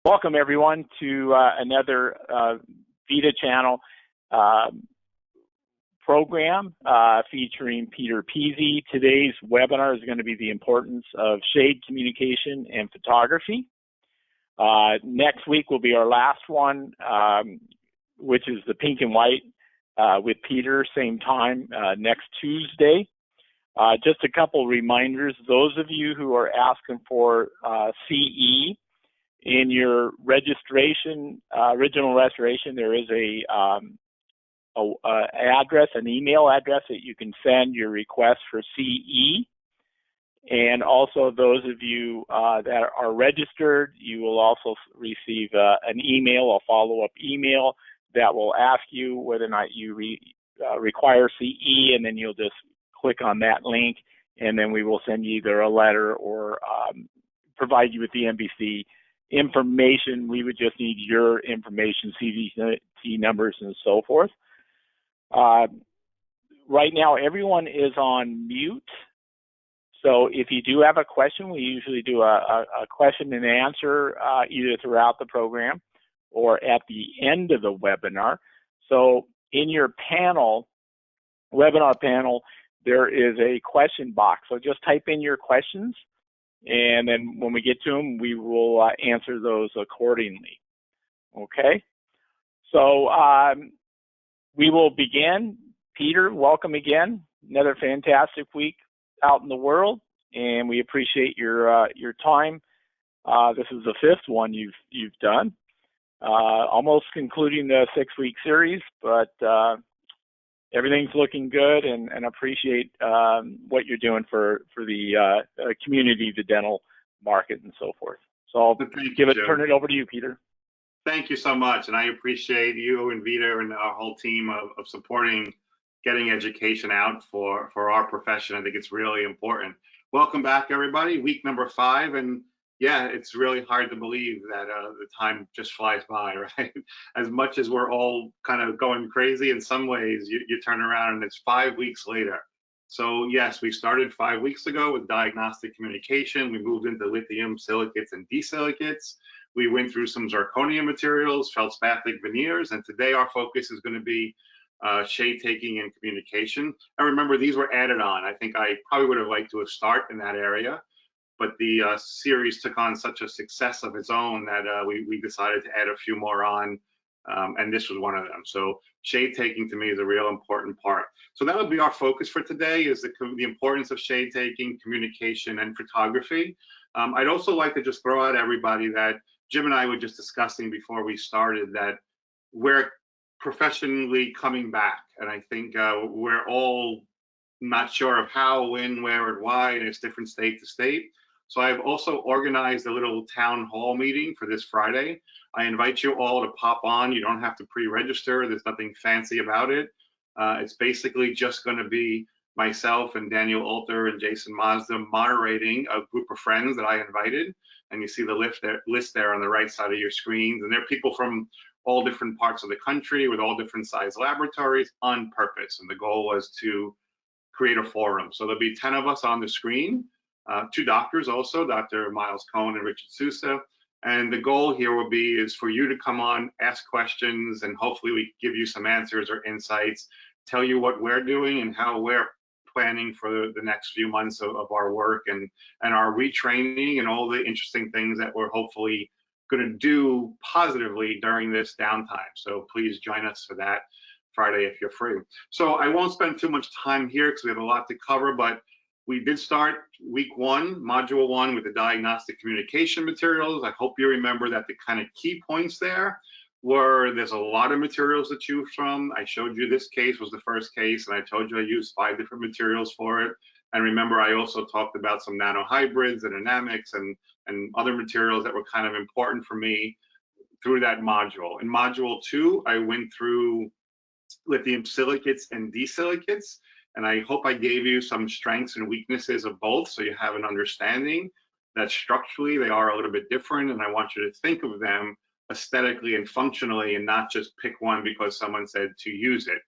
Welcome everyone to another VITA channel program featuring Peter Pizzi. Today's webinar is going to be the importance of shade communication and photography. Next week will be our last one, which is the pink and white with Peter, same time next Tuesday. Just a couple reminders, those of you who are asking for CE, in your registration, original registration, there is an email address that you can send your request for CE. And also those of you that are registered, you will also receive an email, a follow-up email that will ask you whether or not you require CE, and then you'll just click on that link, and then we will send you either a letter or provide you with the MBC information. We would just need your information, CDT numbers and so forth. Right now, everyone is on mute. So if you do have a question, we usually do a question and answer either throughout the program or at the end of the webinar. So in your panel, webinar panel, there is a question box. So just type in your questions, and then when we get to them, we will answer those accordingly. Okay? So we will begin. Peter, welcome again. Another fantastic week out in the world, and we appreciate your time. This is the fifth one you've done. Almost concluding the 6-week series, but everything's looking good, and appreciate what you're doing for the community, the dental market, and so forth. So I'll turn it over to you, Peter. Thank you so much, and I appreciate you and VITA and our whole team of supporting getting education out for our profession. I think it's really important. Welcome back, everybody. Week number 5, and yeah, it's really hard to believe that the time just flies by, right? As much as we're all kind of going crazy in some ways, you turn around and it's 5 weeks later. So yes, we started 5 weeks ago with diagnostic communication. We moved into lithium silicates and desilicates. We went through some zirconia materials, feldspathic veneers, and today our focus is going to be shade taking and communication. And remember, these were added on. I think I probably would have liked to have started in that area, but the series took on such a success of its own that we decided to add a few more on, and this was one of them. So shade taking to me is a real important part. So that would be our focus for today, is the importance of shade taking, communication, and photography. I'd also like to just throw out everybody that Jim and I were just discussing before we started that we're professionally coming back, and I think we're all not sure of how, when, where, and why, and it's different state to state. So I've also organized a little town hall meeting for this Friday. I invite you all to pop on. You don't have to pre-register. There's nothing fancy about it. It's basically just going to be myself and Daniel Alter and Jason Mazda moderating a group of friends that I invited. And you see the list there on the right side of your screens. And they're people from all different parts of the country with all different size laboratories on purpose. And the goal was to create a forum. So there'll be 10 of us on the screen. 2 doctors also, Dr. Miles Cohen and Richard Sousa. And the goal here is for you to come on, ask questions, and hopefully we give you some answers or insights, tell you what we're doing and how we're planning for the next few months of our work and our retraining and all the interesting things that we're hopefully going to do positively during this downtime. So please join us for that Friday if you're free. So I won't spend too much time here because we have a lot to cover, but we did start week 1, module 1, with the diagnostic communication materials. I hope you remember that the kind of key points there were there's a lot of materials to choose from. I showed you this case was the first case, and I told you I used 5 different materials for it. And remember, I also talked about some nanohybrids and dynamics and other materials that were kind of important for me through that module. In module 2, I went through lithium silicates and desilicates. And I hope I gave you some strengths and weaknesses of both, so you have an understanding that structurally they are a little bit different, and I want you to think of them aesthetically and functionally and not just pick one because someone said to use it.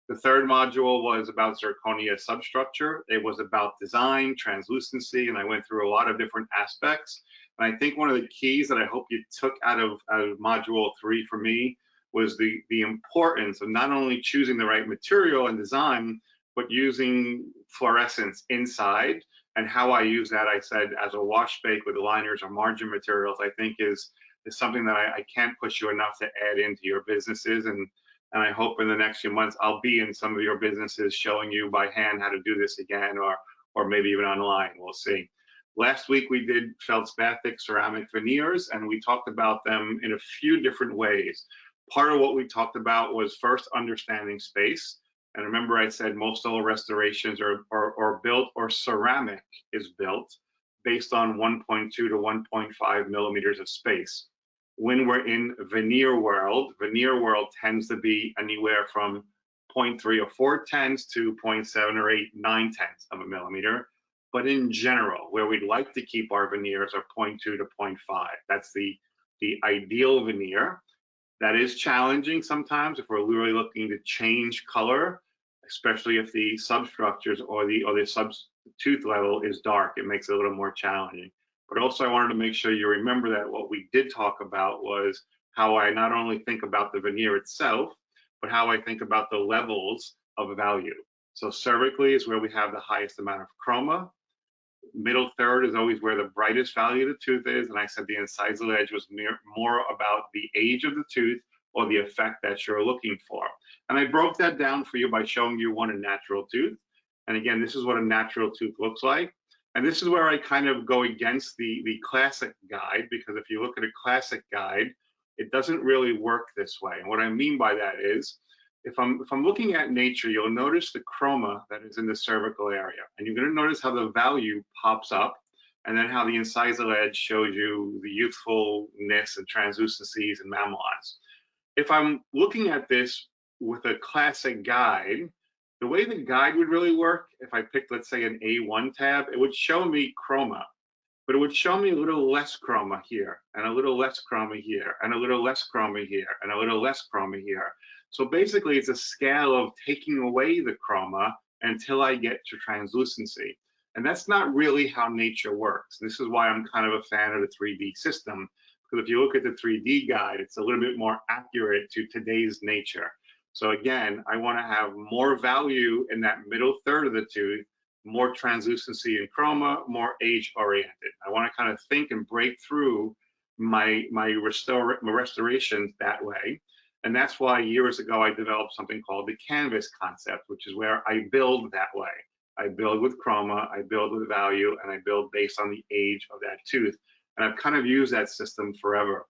The third module was about zirconia substructure. It was about design, translucency, and I went through a lot of different aspects. And I think one of the keys that I hope you took out of module 3 for me was the importance of not only choosing the right material and design, but using fluorescence inside. And how I use that, I said, as a wash bake with liners or margin materials, I think is something that I can't push you enough to add into your businesses. And I hope in the next few months, I'll be in some of your businesses showing you by hand how to do this again, or maybe even online, we'll see. Last week, we did feldspathic ceramic veneers, and we talked about them in a few different ways. Part of what we talked about was first understanding space. And remember, I said most all restorations are built, or ceramic is built, based on 1.2 to 1.5 millimeters of space. When we're in veneer world tends to be anywhere from 0.3 or 0.4 to 0.7 or 8, 9 tenths of a millimeter. But in general, where we'd like to keep our veneers are 0.2 to 0.5. That's the ideal veneer. That is challenging sometimes if we're really looking to change color, especially if the substructures or the sub-tooth level is dark. It makes it a little more challenging. But also I wanted to make sure you remember that what we did talk about was how I not only think about the veneer itself, but how I think about the levels of value. So cervically is where we have the highest amount of chroma. Middle third is always where the brightest value of the tooth is. And I said the incisal edge was more about the age of the tooth or the effect that you're looking for. And I broke that down for you by showing you a natural tooth. And again, this is what a natural tooth looks like. And this is where I kind of go against the classic guide, because if you look at a classic guide, it doesn't really work this way. And what I mean by that is, if I'm looking at nature, you'll notice the chroma that is in the cervical area. And you're going to notice how the value pops up, and then how the incisal edge shows you the youthfulness and translucencies and mamelons. If I'm looking at this with a classic guide, the way the guide would really work, if I picked, let's say, an A1 tab, it would show me chroma, but it would show me a little less chroma here, and a little less chroma here, and a little less chroma here, and a little less chroma here. So basically, it's a scale of taking away the chroma until I get to translucency. And that's not really how nature works. This is why I'm kind of a fan of the 3D system, because if you look at the 3D guide, it's a little bit more accurate to today's nature. So again, I want to have more value in that middle third of the tooth, more translucency in chroma, more age-oriented. I want to kind of think and break through my restorations that way. And that's why years ago I developed something called the canvas concept, which is where I build that way. I build with chroma, I build with value, and I build based on the age of that tooth. And I've kind of used that system forever.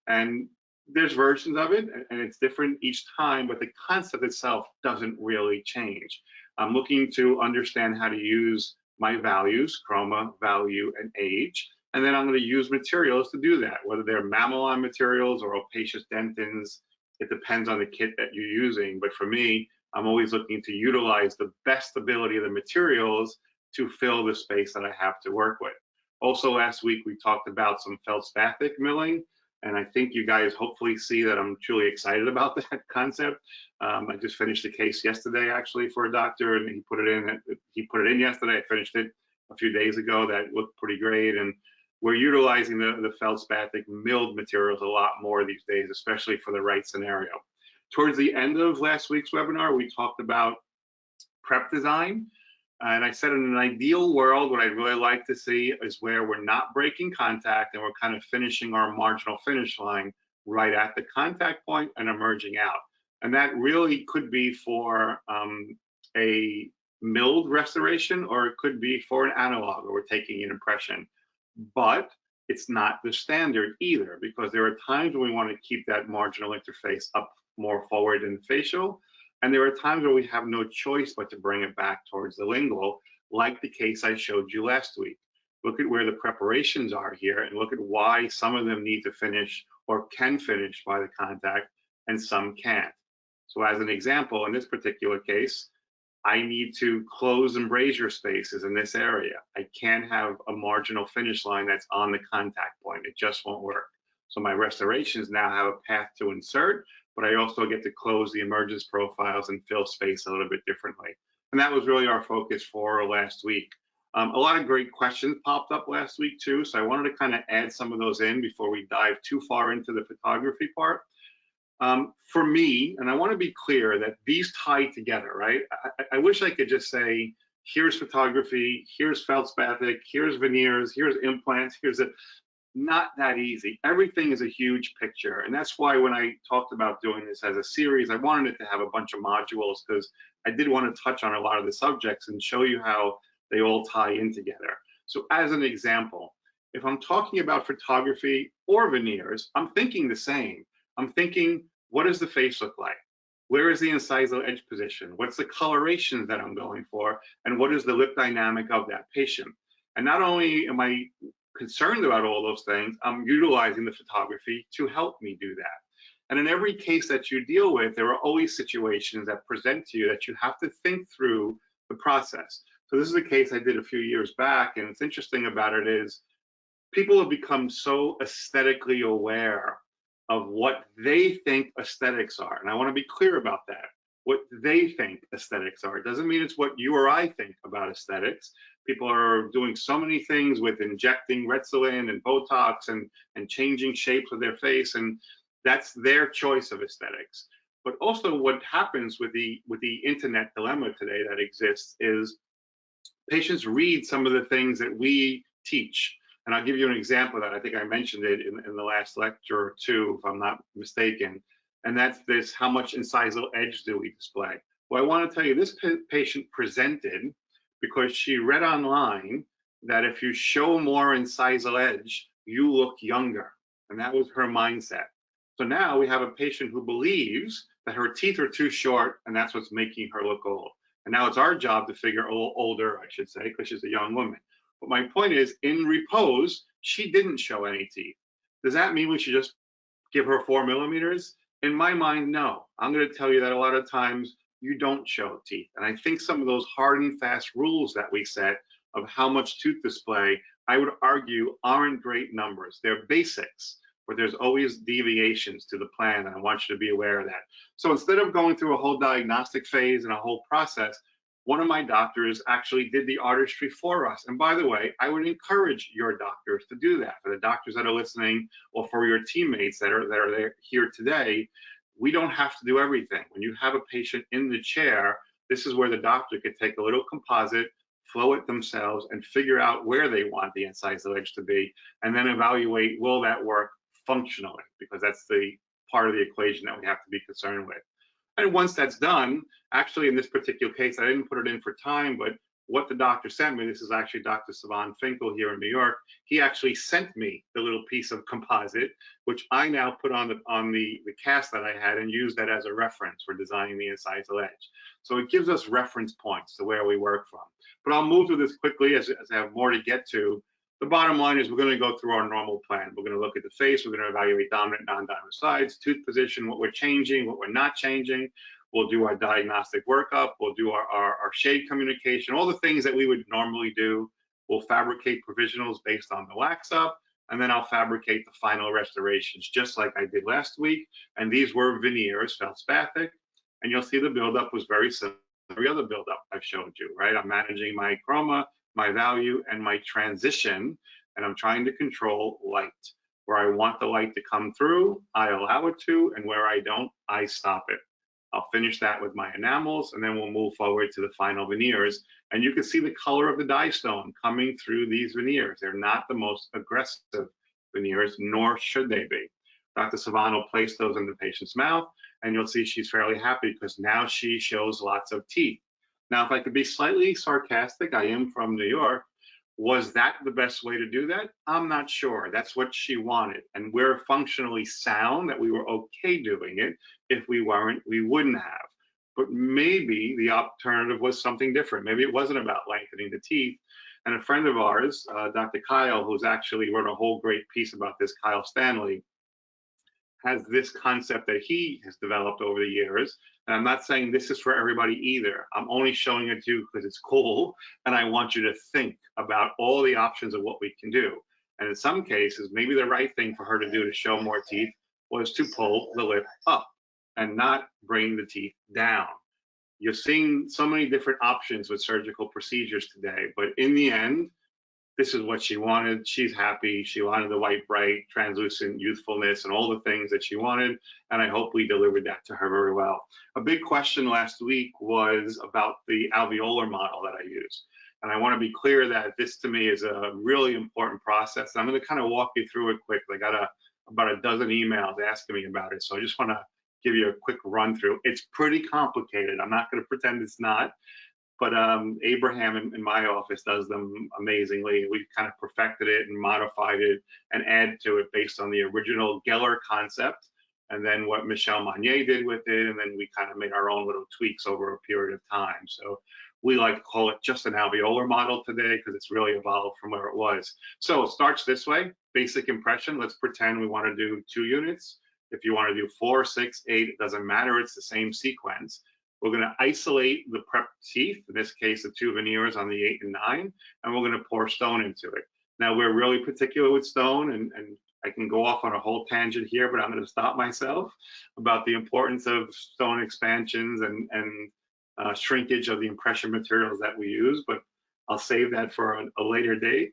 And there's versions of it, and it's different each time, but the concept itself doesn't really change. I'm looking to understand how to use my values, chroma, value, and age. And then I'm going to use materials to do that, whether they're mamelon materials or opacious dentins. It depends on the kit that you're using. But for me, I'm always looking to utilize the best ability of the materials to fill the space that I have to work with. Also, last week, we talked about some feldspathic milling. And I think you guys hopefully see that I'm truly excited about that concept. I just finished a case yesterday, actually, for a doctor, and he put it in yesterday. I finished it a few days ago. That looked pretty great. And we're utilizing the feldspathic milled materials a lot more these days, especially for the right scenario. Towards the end of last week's webinar, we talked about prep design. And I said in an ideal world, what I'd really like to see is where we're not breaking contact and we're kind of finishing our marginal finish line right at the contact point and emerging out. And that really could be for a milled restoration, or it could be for an analog where we're taking an impression. But it's not the standard either, because there are times when we want to keep that marginal interface up more forward in the facial. And there are times where we have no choice but to bring it back towards the lingual, like the case I showed you last week. Look at where the preparations are here, and look at why some of them need to finish or can finish by the contact and some can't. So as an example, in this particular case, I need to close embrasure spaces in this area. I can't have a marginal finish line that's on the contact point. It just won't work. So my restorations now have a path to insert, but I also get to close the emergence profiles and fill space a little bit differently. And that was really our focus for last week. A lot of great questions popped up last week too, so I wanted to kind of add some of those in before we dive too far into the photography part. For me, and I want to be clear that these tie together, right? I wish I could just say, here's photography, here's feldspathic, here's veneers, here's implants, here's a, not that easy. Everything is a huge picture. And that's why when I talked about doing this as a series, I wanted it to have a bunch of modules because I did want to touch on a lot of the subjects and show you how they all tie in together. So as an example, if I'm talking about photography or veneers, I'm thinking the same. I'm thinking, what does the face look like? Where is the incisal edge position? What's the coloration that I'm going for? And what is the lip dynamic of that patient? And not only am I concerned about all those things, I'm utilizing the photography to help me do that. And in every case that you deal with, there are always situations that present to you that you have to think through the process. So this is a case I did a few years back, and what's interesting about it is people have become so aesthetically aware of what they think aesthetics are. And I want to be clear about that. What they think aesthetics are. It doesn't mean it's what you or I think about aesthetics. People are doing so many things with injecting Restylane and Botox and changing shapes of their face, and that's their choice of aesthetics. But also what happens with the internet dilemma today that exists is patients read some of the things that we teach. And I'll give you an example of that. I think I mentioned it in the last lecture or two, if I'm not mistaken. And that's this, how much incisal edge do we display? Well, I want to tell you, this patient presented because she read online that if you show more incisal edge, you look younger. And that was her mindset. So now we have a patient who believes that her teeth are too short and that's what's making her look old. And now it's our job to figure older, I should say, because she's a young woman. But my point is, in repose, she didn't show any teeth. Does that mean we should just give her 4 millimeters? In my mind, no. I'm going to tell you that a lot of times you don't show teeth. And I think some of those hard and fast rules that we set of how much tooth display, I would argue, aren't great numbers. They're basics, but there's always deviations to the plan, and I want you to be aware of that. So instead of going through a whole diagnostic phase and a whole process, one of my doctors actually did the artistry for us. And by the way, I would encourage your doctors to do that. For the doctors that are listening, or for your teammates that are there here today, we don't have to do everything. When you have a patient in the chair, this is where the doctor could take a little composite, flow it themselves, and figure out where they want the incisal edge to be, and then evaluate, will that work functionally? Because that's the part of the equation that we have to be concerned with. And once that's done, actually in this particular case, I didn't put it in for time, but what the doctor sent me, this is actually Dr. Savan Finkel here in New York, he actually sent me the little piece of composite, which I now put on the cast that I had and use that as a reference for designing the incisal edge. So it gives us reference points to where we work from. But I'll move through this quickly as I have more to get to. The bottom line is we're going to go through our normal plan. We're going to look at the face. We're going to evaluate dominant, non-dominant sides, tooth position, what we're changing, what we're not changing. We'll do our diagnostic workup. We'll do our shade communication, all the things that we would normally do. We'll fabricate provisionals based on the wax up, and then I'll fabricate the final restorations, just like I did last week. And these were veneers, feldspathic, and you'll see the buildup was very similar to every other buildup I've showed you, right? I'm managing my chroma, my value, and my transition, and I'm trying to control light. Where I want the light to come through, I allow it to, and where I don't, I stop it. I'll finish that with my enamels, and then we'll move forward to the final veneers. And you can see the color of the dye stone coming through these veneers. They're not the most aggressive veneers, nor should they be. Dr. Savan will place those in the patient's mouth, and you'll see she's fairly happy because now she shows lots of teeth. Now, if I could be slightly sarcastic, I am from New York. Was that the best way to do that? I'm not sure. That's what she wanted. And we're functionally sound that we were okay doing it. If we weren't, we wouldn't have. But maybe the alternative was something different. Maybe it wasn't about lengthening the teeth. And a friend of ours, Dr. Kyle, who's actually wrote a whole great piece about this, Kyle Stanley, has this concept that he has developed over the years. And I'm not saying this is for everybody either. I'm only showing it to you because it's cool. And I want you to think about all the options of what we can do. And in some cases, maybe the right thing for her to do to show more teeth was to pull the lip up and not bring the teeth down. You're seeing so many different options with surgical procedures today, but in the end, this is what she wanted. She's happy. She wanted the white, bright, translucent youthfulness and all the things that she wanted. And I hope we delivered that to her very well. A big question last week was about the alveolar model that I use. And I want to be clear that this to me is a really important process. I'm going to kind of walk you through it quickly. I got about a dozen emails asking me about it. So I just want to give you a quick run through. It's pretty complicated. I'm not going to pretend it's not. But Abraham in my office does them amazingly. We've kind of perfected it and modified it and add to it based on the original Geller concept, and then what Michel Monnier did with it, and then we kind of made our own little tweaks over a period of time. So we like to call it just an alveolar model today because it's really evolved from where it was. So it starts this way, basic impression. Let's pretend we want to do 2 units. If you want to do 4, 6, 8, it doesn't matter. It's the same sequence. We're going to isolate the prep teeth, in this case, the 2 veneers on the 8 and 9, and we're going to pour stone into it. Now, we're really particular with stone, and I can go off on a whole tangent here, but I'm going to stop myself about the importance of stone expansions and shrinkage of the impression materials that we use, but I'll save that for a later date.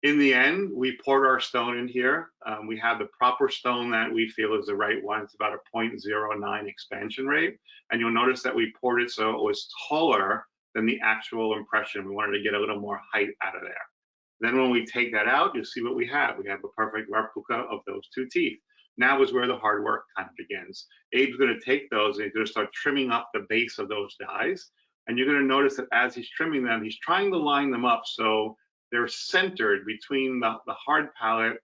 In the end, we poured our stone in here. We have the proper stone that we feel is the right one. It's about a 0.09 expansion rate. And you'll notice that we poured it so it was taller than the actual impression. We wanted to get a little more height out of there. Then when we take that out, you'll see what we have. We have a perfect replica of those 2 teeth. Now is where the hard work kind of begins. Abe's going to take those and he's going to start trimming up the base of those dies. And you're going to notice that as he's trimming them, he's trying to line them up so they're centered between the hard palate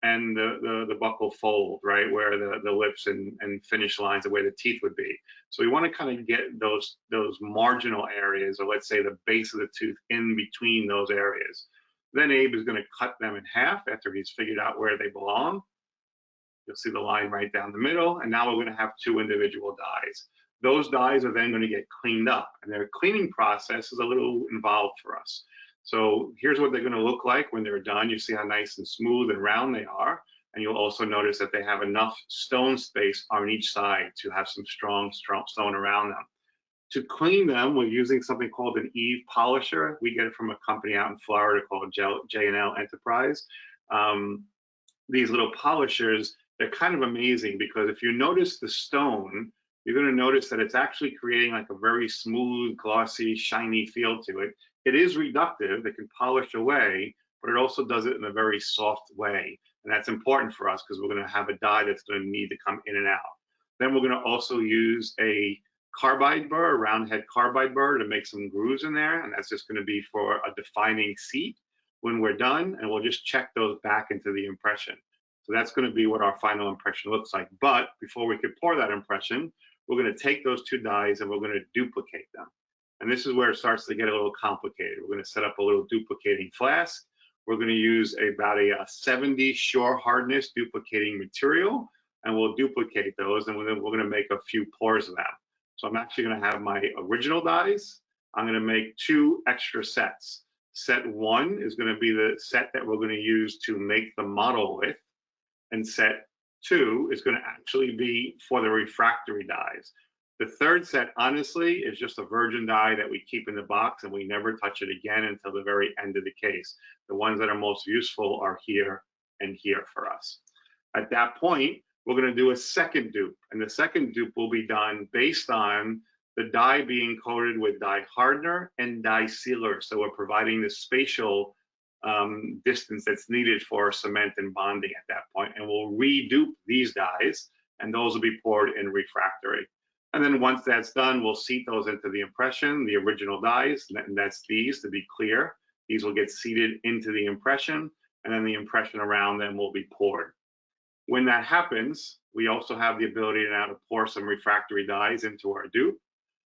and the buccal fold, right, where the lips and finish lines, the way the teeth would be. So we want to kind of get those marginal areas, or let's say the base of the tooth in between those areas. Then Abe is going to cut them in half after he's figured out where they belong. You'll see the line right down the middle, and now we're going to have 2 individual dies. Those dies are then going to get cleaned up, and their cleaning process is a little involved for us. So here's what they're going to look like when they're done. You see how nice and smooth and round they are. And you'll also notice that they have enough stone space on each side to have some strong stone around them. To clean them, we're using something called an Eve polisher. We get it from a company out in Florida called J&L Enterprise. These little polishers, they're kind of amazing because if you notice the stone, you're going to notice that it's actually creating like a very smooth, glossy, shiny feel to it. It is reductive, it can polish away, but it also does it in a very soft way. And that's important for us because we're going to have a die that's going to need to come in and out. Then we're going to also use a carbide burr, a round head carbide burr to make some grooves in there. And that's just going to be for a defining seat when we're done. And we'll just check those back into the impression. So that's going to be what our final impression looks like. But before we could pour that impression, we're going to take those 2 dies and we're going to duplicate them. And this is where it starts to get a little complicated. We're going to set up a little duplicating flask. We're going to use about a 70 shore hardness duplicating material, and we'll duplicate those, and we're going to make a few pours of them. So I'm actually going to have my original dies. I'm going to make 2 extra sets. Set 1 is going to be the set that we're going to use to make the model with, and set 2 is going to actually be for the refractory dies. The 3rd set, honestly, is just a virgin die that we keep in the box and we never touch it again until the very end of the case. The ones that are most useful are here and here for us. At that point, we're going to do a second dupe, and the second dupe will be done based on the die being coated with die hardener and die sealer. So we're providing the spatial distance that's needed for cement and bonding at that point, and we'll redupe these dies, and those will be poured in refractory. And then once that's done, we'll seat those into the impression, the original dies, and that's these, to be clear. These will get seated into the impression, and then the impression around them will be poured. When that happens, we also have the ability now to pour some refractory dies into our dupe.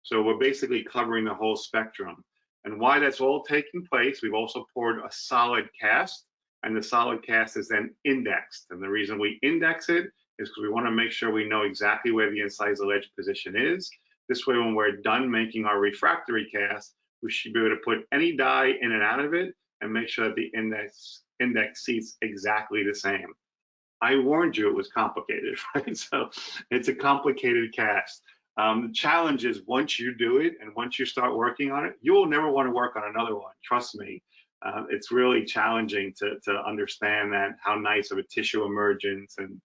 So we're basically covering the whole spectrum. And while that's all taking place, we've also poured a solid cast, and the solid cast is then indexed. And the reason we index it is because we want to make sure we know exactly where the incisal edge position is. This way, when we're done making our refractory cast, we should be able to put any die in and out of it and make sure that the index seats exactly the same. I warned you it was complicated, right? So it's a complicated cast. The challenge is once you do it and once you start working on it, you will never want to work on another one. Trust me. It's really challenging to understand that how nice of a tissue emergence. And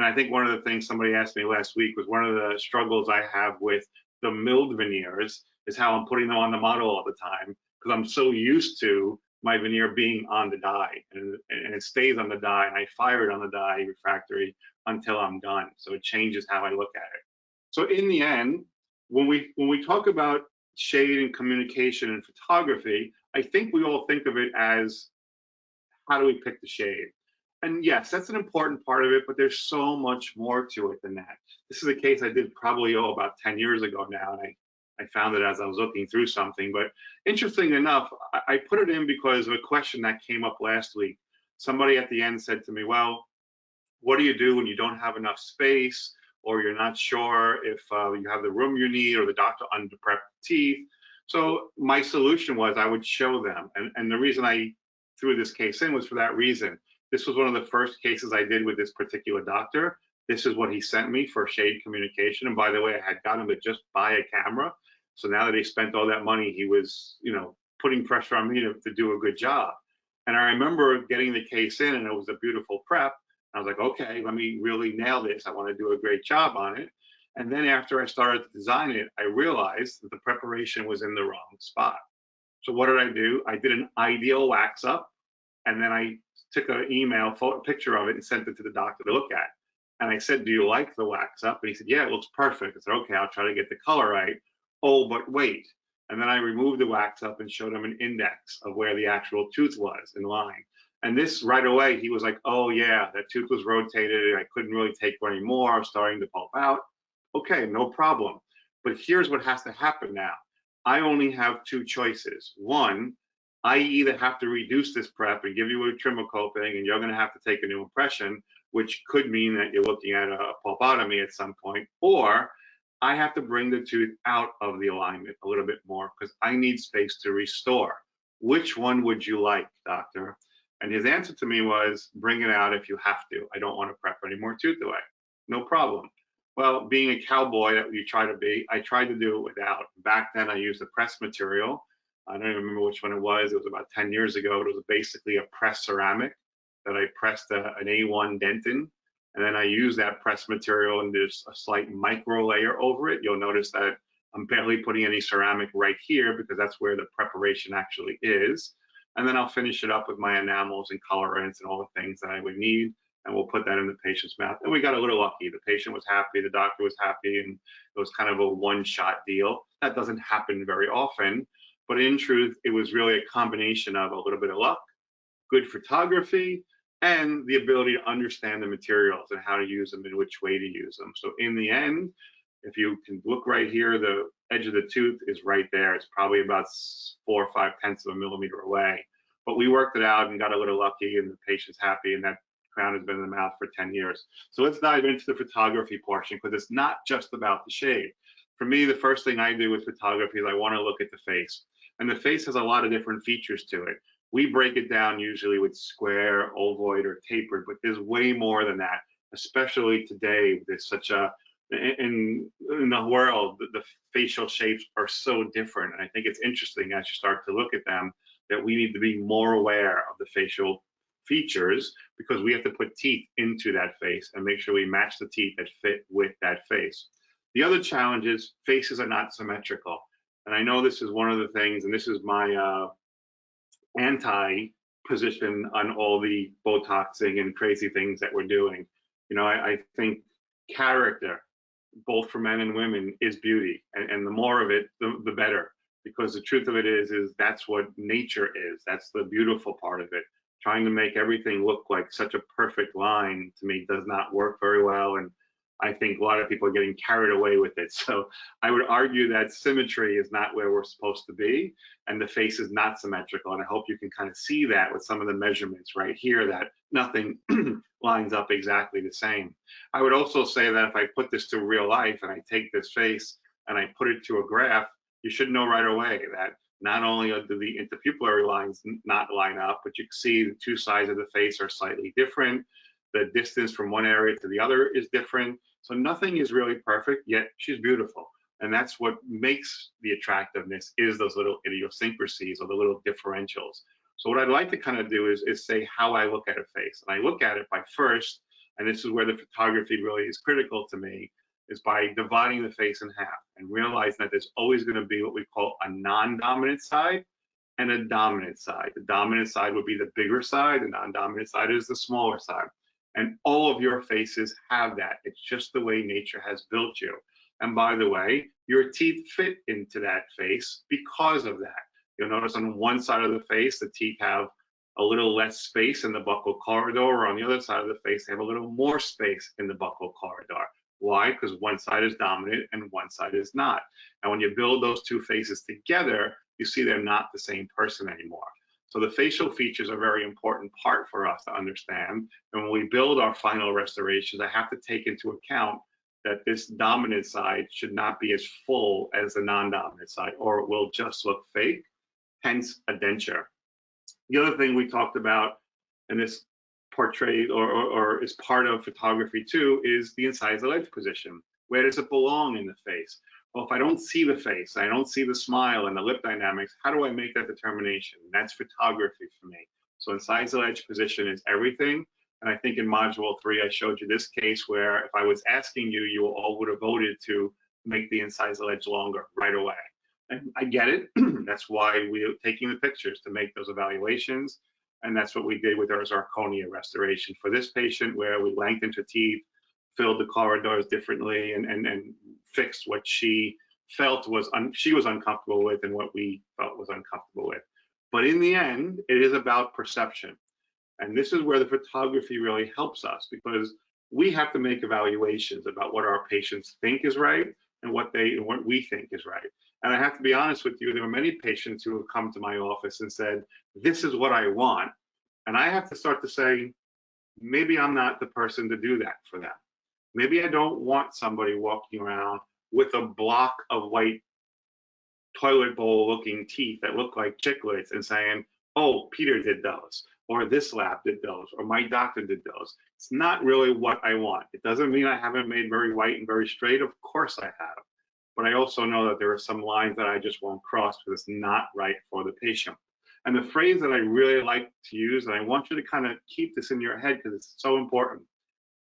I think one of the things somebody asked me last week was one of the struggles I have with the milled veneers is how I'm putting them on the model all the time because I'm so used to my veneer being on the die and it stays on the die and I fire it on the die refractory until I'm done. So it changes how I look at it. So in the end, when we talk about shade and communication and photography, I think we all think of it as how do we pick the shade? And yes, that's an important part of it, but there's so much more to it than that. This is a case I did probably about 10 years ago now, and I found it as I was looking through something. But interesting enough, I put it in because of a question that came up last week. Somebody at the end said to me, well, what do you do when you don't have enough space or you're not sure if you have the room you need or the doctor under-prepped teeth? So my solution was I would show them. And the reason I threw this case in was for that reason. This was one of the first cases I did with this particular doctor. This is what he sent me for shade communication. And by the way, I had got him to just buy a camera. So now that he spent all that money, he was, putting pressure on me to do a good job. And I remember getting the case in and it was a beautiful prep. I was like, okay, let me really nail this. I want to do a great job on it. And then after I started to design it, I realized that the preparation was in the wrong spot. So what did I do? I did an ideal wax up, and then I took an email picture of it and sent it to the doctor to look at. And I said, do you like the wax up? And he said, yeah, it looks perfect. I said, okay, I'll try to get the color right. Oh, but wait. And then I removed the wax up and showed him an index of where the actual tooth was in line. And this right away, he was like, oh yeah, that tooth was rotated. I couldn't really take any more. I was starting to pulp out. Okay, no problem. But here's what has to happen now. I only have two choices. One, I either have to reduce this prep and give you a trimmer coping and you're gonna have to take a new impression, which could mean that you're looking at a pulpotomy at some point, or I have to bring the tooth out of the alignment a little bit more because I need space to restore. Which one would you like, doctor? And his answer to me was, bring it out if you have to. I don't want to prep any more tooth away. No problem. Well, being a cowboy that you try to be, I tried to do it without. Back then, I used a press material. I don't even remember which one it was. It was about 10 years ago. It was basically a pressed ceramic that I pressed an A1 dent in. And then I used that pressed material and there's a slight micro layer over it. You'll notice that I'm barely putting any ceramic right here because that's where the preparation actually is. And then I'll finish it up with my enamels and colorants and all the things that I would need. And we'll put that in the patient's mouth. And we got a little lucky. The patient was happy, the doctor was happy, and it was kind of a one-shot deal. That doesn't happen very often. But in truth, it was really a combination of a little bit of luck, good photography, and the ability to understand the materials and how to use them and which way to use them. So in the end, if you can look right here, the edge of the tooth is right there. It's probably about 4 or 5/10 of a millimeter away. But we worked it out and got a little lucky, and the patient's happy, and that crown has been in the mouth for 10 years. So let's dive into the photography portion because it's not just about the shade. For me, the first thing I do with photography is I want to look at the face. And the face has a lot of different features to it. We break it down usually with square, ovoid, or tapered, but there's way more than that, especially today. There's such a, in the world, the facial shapes are so different. And I think it's interesting as you start to look at them that we need to be more aware of the facial features because we have to put teeth into that face and make sure we match the teeth that fit with that face. The other challenge is faces are not symmetrical. And I know this is one of the things, and this is my anti-position on all the Botoxing and crazy things that we're doing. I think character, both for men and women, is beauty. And the more of it, the better. Because the truth of it is that's what nature is. That's the beautiful part of it. Trying to make everything look like such a perfect line, to me, does not work very well. And I think a lot of people are getting carried away with it. So I would argue that symmetry is not where we're supposed to be, and the face is not symmetrical. And I hope you can kind of see that with some of the measurements right here, that nothing lines up exactly the same. I would also say that if I put this to real life and I take this face and I put it to a graph, you should know right away that not only do the interpupillary lines not line up, but you can see the two sides of the face are slightly different. The distance from one area to the other is different. So nothing is really perfect, yet she's beautiful. And that's what makes the attractiveness, is those little idiosyncrasies or the little differentials. So what I'd like to kind of do is say how I look at a face. And I look at it by first, and this is where the photography really is critical to me, is by dividing the face in half and realizing that there's always going to be what we call a non-dominant side and a dominant side. The dominant side would be the bigger side, the non-dominant side is the smaller side. And all of your faces have that. It's just the way nature has built you. And by the way, your teeth fit into that face because of that. You'll notice on one side of the face, the teeth have a little less space in the buccal corridor, or on the other side of the face, they have a little more space in the buccal corridor. Why? Because one side is dominant and one side is not. And when you build those two faces together, you see they're not the same person anymore. So the facial features are a very important part for us to understand. And when we build our final restorations, I have to take into account that this dominant side should not be as full as the non-dominant side, or it will just look fake, hence a denture. The other thing we talked about in this portrait or is part of photography too is the incisal edge position. Where does it belong in the face? Well, if I don't see the face, I don't see the smile and the lip dynamics, how do I make that determination? That's photography for me. So incisal edge position is everything. And I think in module 3, I showed you this case where if I was asking you, you all would have voted to make the incisal edge longer right away. And I get it. That's why we're taking the pictures to make those evaluations. And that's what we did with our zirconia restoration for this patient, where we lengthened her teeth, filled the corridors differently, and fixed what she felt she was uncomfortable with and what we felt was uncomfortable with. But in the end, it is about perception. And this is where the photography really helps us, because we have to make evaluations about what our patients think is right and what we think is right. And I have to be honest with you, there are many patients who have come to my office and said, this is what I want. And I have to start to say, maybe I'm not the person to do that for them. Maybe I don't want somebody walking around with a block of white toilet bowl looking teeth that look like chiclets and saying, oh, Peter did those, or this lab did those, or my doctor did those. It's not really what I want. It doesn't mean I haven't made very white and very straight. Of course I have. But I also know that there are some lines that I just won't cross because it's not right for the patient. And the phrase that I really like to use, and I want you to kind of keep this in your head because it's so important.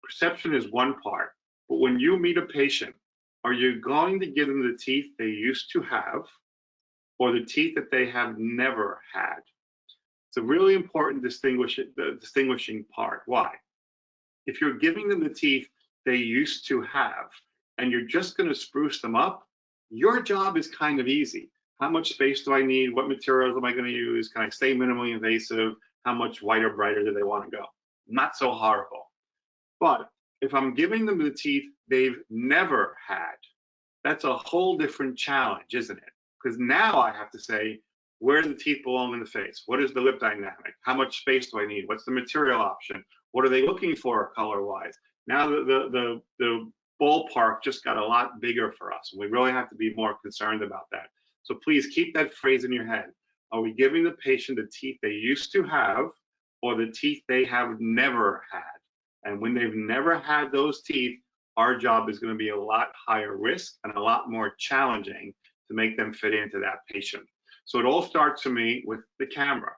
Perception is one part, but when you meet a patient, are you going to give them the teeth they used to have or the teeth that they have never had? It's a really important distinguishing part. Why? If you're giving them the teeth they used to have and you're just going to spruce them up, your job is kind of easy. How much space do I need? What materials am I going to use? Can I stay minimally invasive? How much white or brighter do they want to go? Not so horrible. But if I'm giving them the teeth they've never had, that's a whole different challenge, isn't it? Because now I have to say, where do the teeth belong in the face? What is the lip dynamic? How much space do I need? What's the material option? What are they looking for color-wise? Now the ballpark just got a lot bigger for us. We really have to be more concerned about that. So please keep that phrase in your head. Are we giving the patient the teeth they used to have or the teeth they have never had? And when they've never had those teeth, our job is going to be a lot higher risk and a lot more challenging to make them fit into that patient. So it all starts for me with the camera.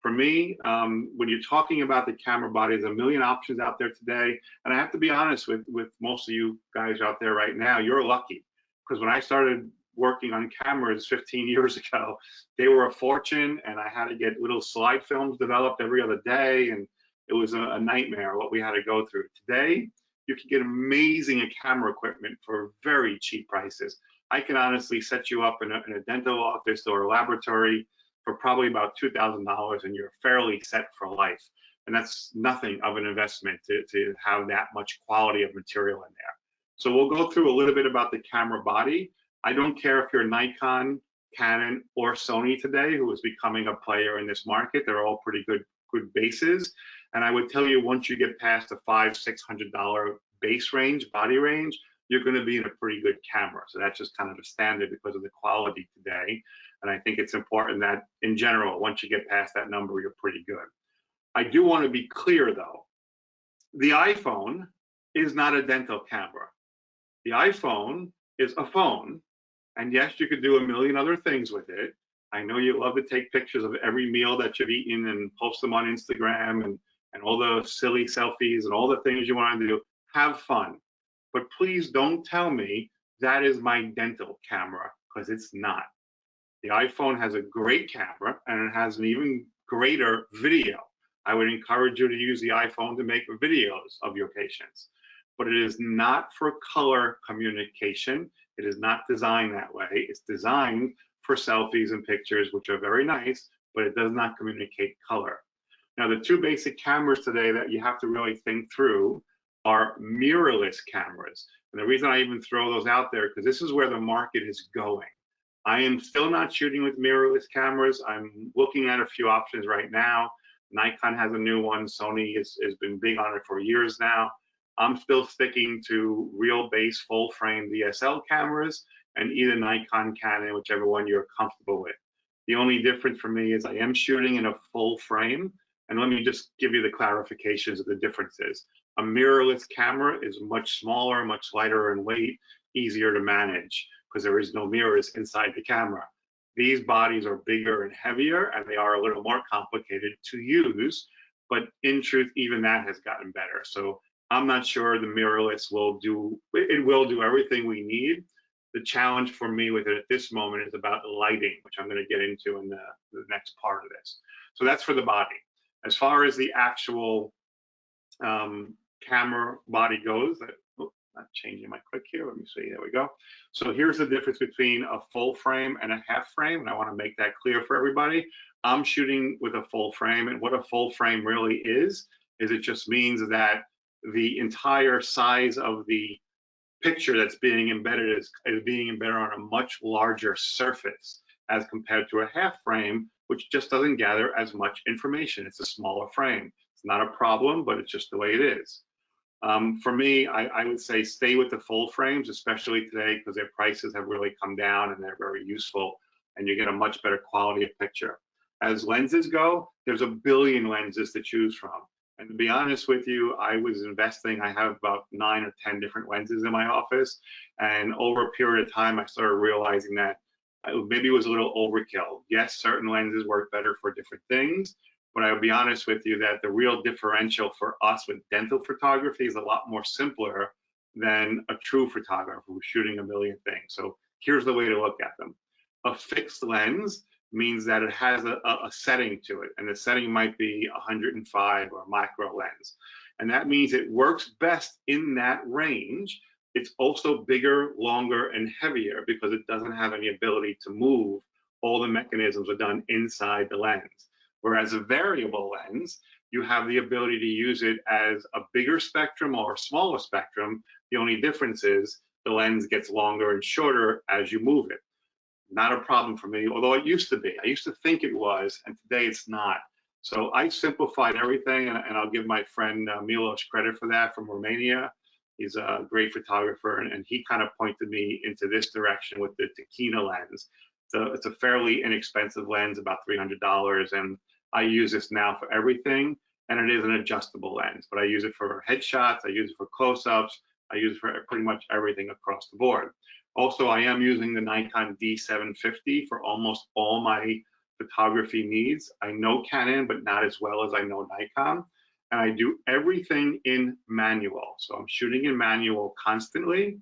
For me, when you're talking about the camera body, there's a million options out there today. And I have to be honest with most of you guys out there right now, you're lucky. Because when I started working on cameras 15 years ago, they were a fortune, and I had to get little slide films developed every other day, and it was a nightmare what we had to go through. Today, you can get amazing camera equipment for very cheap prices. I can honestly set you up in a dental office or a laboratory for probably about $2,000, and you're fairly set for life. And that's nothing of an investment to have that much quality of material in there. So we'll go through a little bit about the camera body. I don't care if you're Nikon, Canon, or Sony today, who is becoming a player in this market. They're all pretty good bases. And I would tell you, once you get past the $500–600 base range, body range, you're going to be in a pretty good camera. So that's just kind of a standard because of the quality today. And I think it's important that in general, once you get past that number, you're pretty good. I do want to be clear though, the iPhone is not a dental camera. The iPhone is a phone. And yes, you could do a million other things with it. I know you love to take pictures of every meal that you've eaten and post them on Instagram and all the silly selfies and all the things you want to do. Have fun. But please don't tell me that is my dental camera, because it's not. The iPhone has a great camera and it has an even greater video. I would encourage you to use the iPhone to make videos of your patients, but it is not for color communication. It is not designed that way. It's designed for selfies and pictures, which are very nice, but it does not communicate color. Now, the two basic cameras today that you have to really think through are mirrorless cameras. And the reason I even throw those out there, because this is where the market is going. I am still not shooting with mirrorless cameras. I'm looking at a few options right now. Nikon has a new one. Sony has been big on it for years now. I'm still sticking to real base full frame DSL cameras and either Nikon, Canon, whichever one you're comfortable with. The only difference for me is I am shooting in a full frame. And let me just give you the clarifications of the differences. A mirrorless camera is much smaller, much lighter in weight, easier to manage because there is no mirrors inside the camera. These bodies are bigger and heavier, and they are a little more complicated to use, but in truth, even that has gotten better. So I'm not sure the mirrorless will do, it will do everything we need. The challenge for me with it at this moment is about lighting, which I'm going to get into in the next part of this. So that's for the body. As far as the actual camera body goes, not changing my click here. Let me see. There we go. So here's the difference between a full frame and a half frame, and I want to make that clear for everybody. I'm shooting with a full frame, and what a full frame really is it just means that the entire size of the picture that's being embedded is being embedded on a much larger surface as compared to a half frame, which just doesn't gather as much information. It's a smaller frame. It's not a problem, but it's just the way it is. For me, I would say stay with the full frames, especially today, because their prices have really come down and they're very useful, and you get a much better quality of picture. As lenses go, there's a billion lenses to choose from. And to be honest with you, I was investing, I have about 9 or 10 different lenses in my office. And over a period of time, I started realizing that maybe it was a little overkill. Yes, certain lenses work better for different things, but I will be honest with you that the real differential for us with dental photography is a lot more simpler than a true photographer who's shooting a million things. So here's the way to look at them. A fixed lens means that it has a setting to it, and the setting might be 105 or macro lens. And that means it works best in that range. It's also bigger, longer, and heavier because it doesn't have any ability to move. All the mechanisms are done inside the lens. Whereas a variable lens, you have the ability to use it as a bigger spectrum or a smaller spectrum. The only difference is the lens gets longer and shorter as you move it. Not a problem for me, although it used to be. I used to think it was, and today it's not. So I simplified everything, and I'll give my friend Milos credit for that from Romania. He's a great photographer, and he kind of pointed me into this direction with the Takina lens. So it's a fairly inexpensive lens, about $300, and I use this now for everything, and it is an adjustable lens, but I use it for headshots, I use it for close-ups, I use it for pretty much everything across the board. Also, I am using the Nikon D750 for almost all my photography needs. I know Canon, but not as well as I know Nikon, and I do everything in manual. So I'm shooting in manual constantly,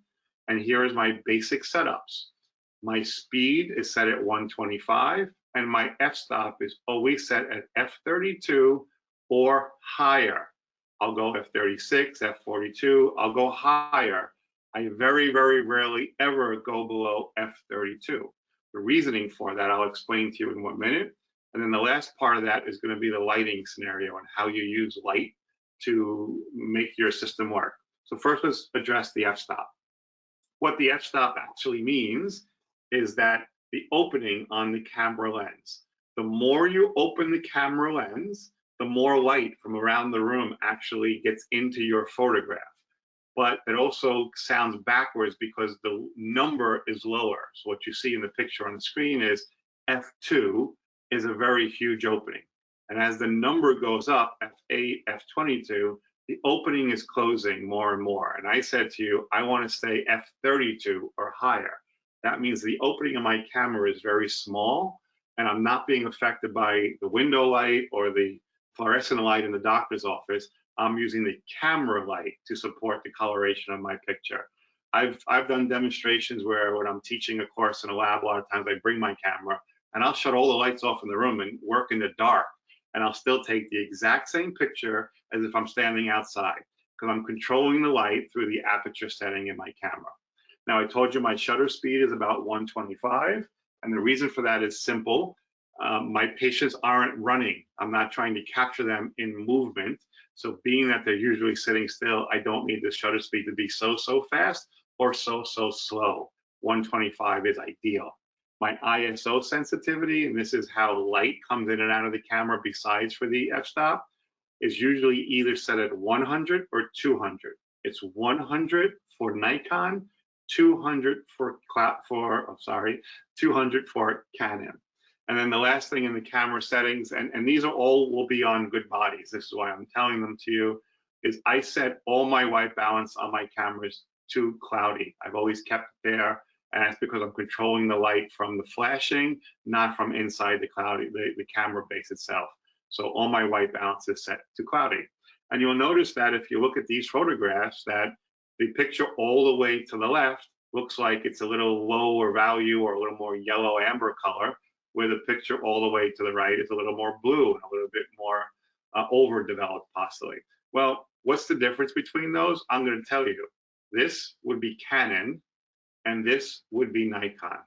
and here is my basic setups. My speed is set at 125, and my f-stop is always set at f32 or higher. I'll go f36, f42, I'll go higher. I very, very rarely ever go below f32. The reasoning for that I'll explain to you in 1 minute. And then the last part of that is going to be the lighting scenario and how you use light to make your system work. So first, let's address the f-stop. What the f-stop actually means is that the opening on the camera lens. The more you open the camera lens, the more light from around the room actually gets into your photograph. But it also sounds backwards because the number is lower. So what you see in the picture on the screen is f2 is a very huge opening. And as the number goes up, f8, f22, the opening is closing more and more. And I said to you, I want to stay f32 or higher. That means the opening of my camera is very small, and I'm not being affected by the window light or the fluorescent light in the doctor's office. I'm using the camera light to support the coloration of my picture. I've done demonstrations where when I'm teaching a course in a lab, a lot of times I bring my camera and I'll shut all the lights off in the room and work in the dark. And I'll still take the exact same picture as if I'm standing outside, because I'm controlling the light through the aperture setting in my camera. Now, I told you my shutter speed is about 125, and the reason for that is simple. My patients aren't running. I'm not trying to capture them in movement. So being that they're usually sitting still, I don't need the shutter speed to be so fast or so slow. 125 is ideal. My ISO sensitivity, and this is how light comes in and out of the camera besides for the f-stop, is usually either set at 100 or 200. It's 100 for Nikon, 200 for 200 for Canon. And then the last thing in the camera settings, and these are all will be on good bodies. This is why I'm telling them to you, is I set all my white balance on my cameras to cloudy. I've always kept it there, and that's because I'm controlling the light from the flashing, not from inside the camera base itself. So all my white balance is set to cloudy. And you'll notice that if you look at these photographs, that the picture all the way to the left looks like it's a little lower value or a little more yellow amber color, where the picture all the way to the right is a little more blue and a little bit more overdeveloped possibly. Well, what's the difference between those? I'm going to tell you. This would be Canon and this would be Nikon.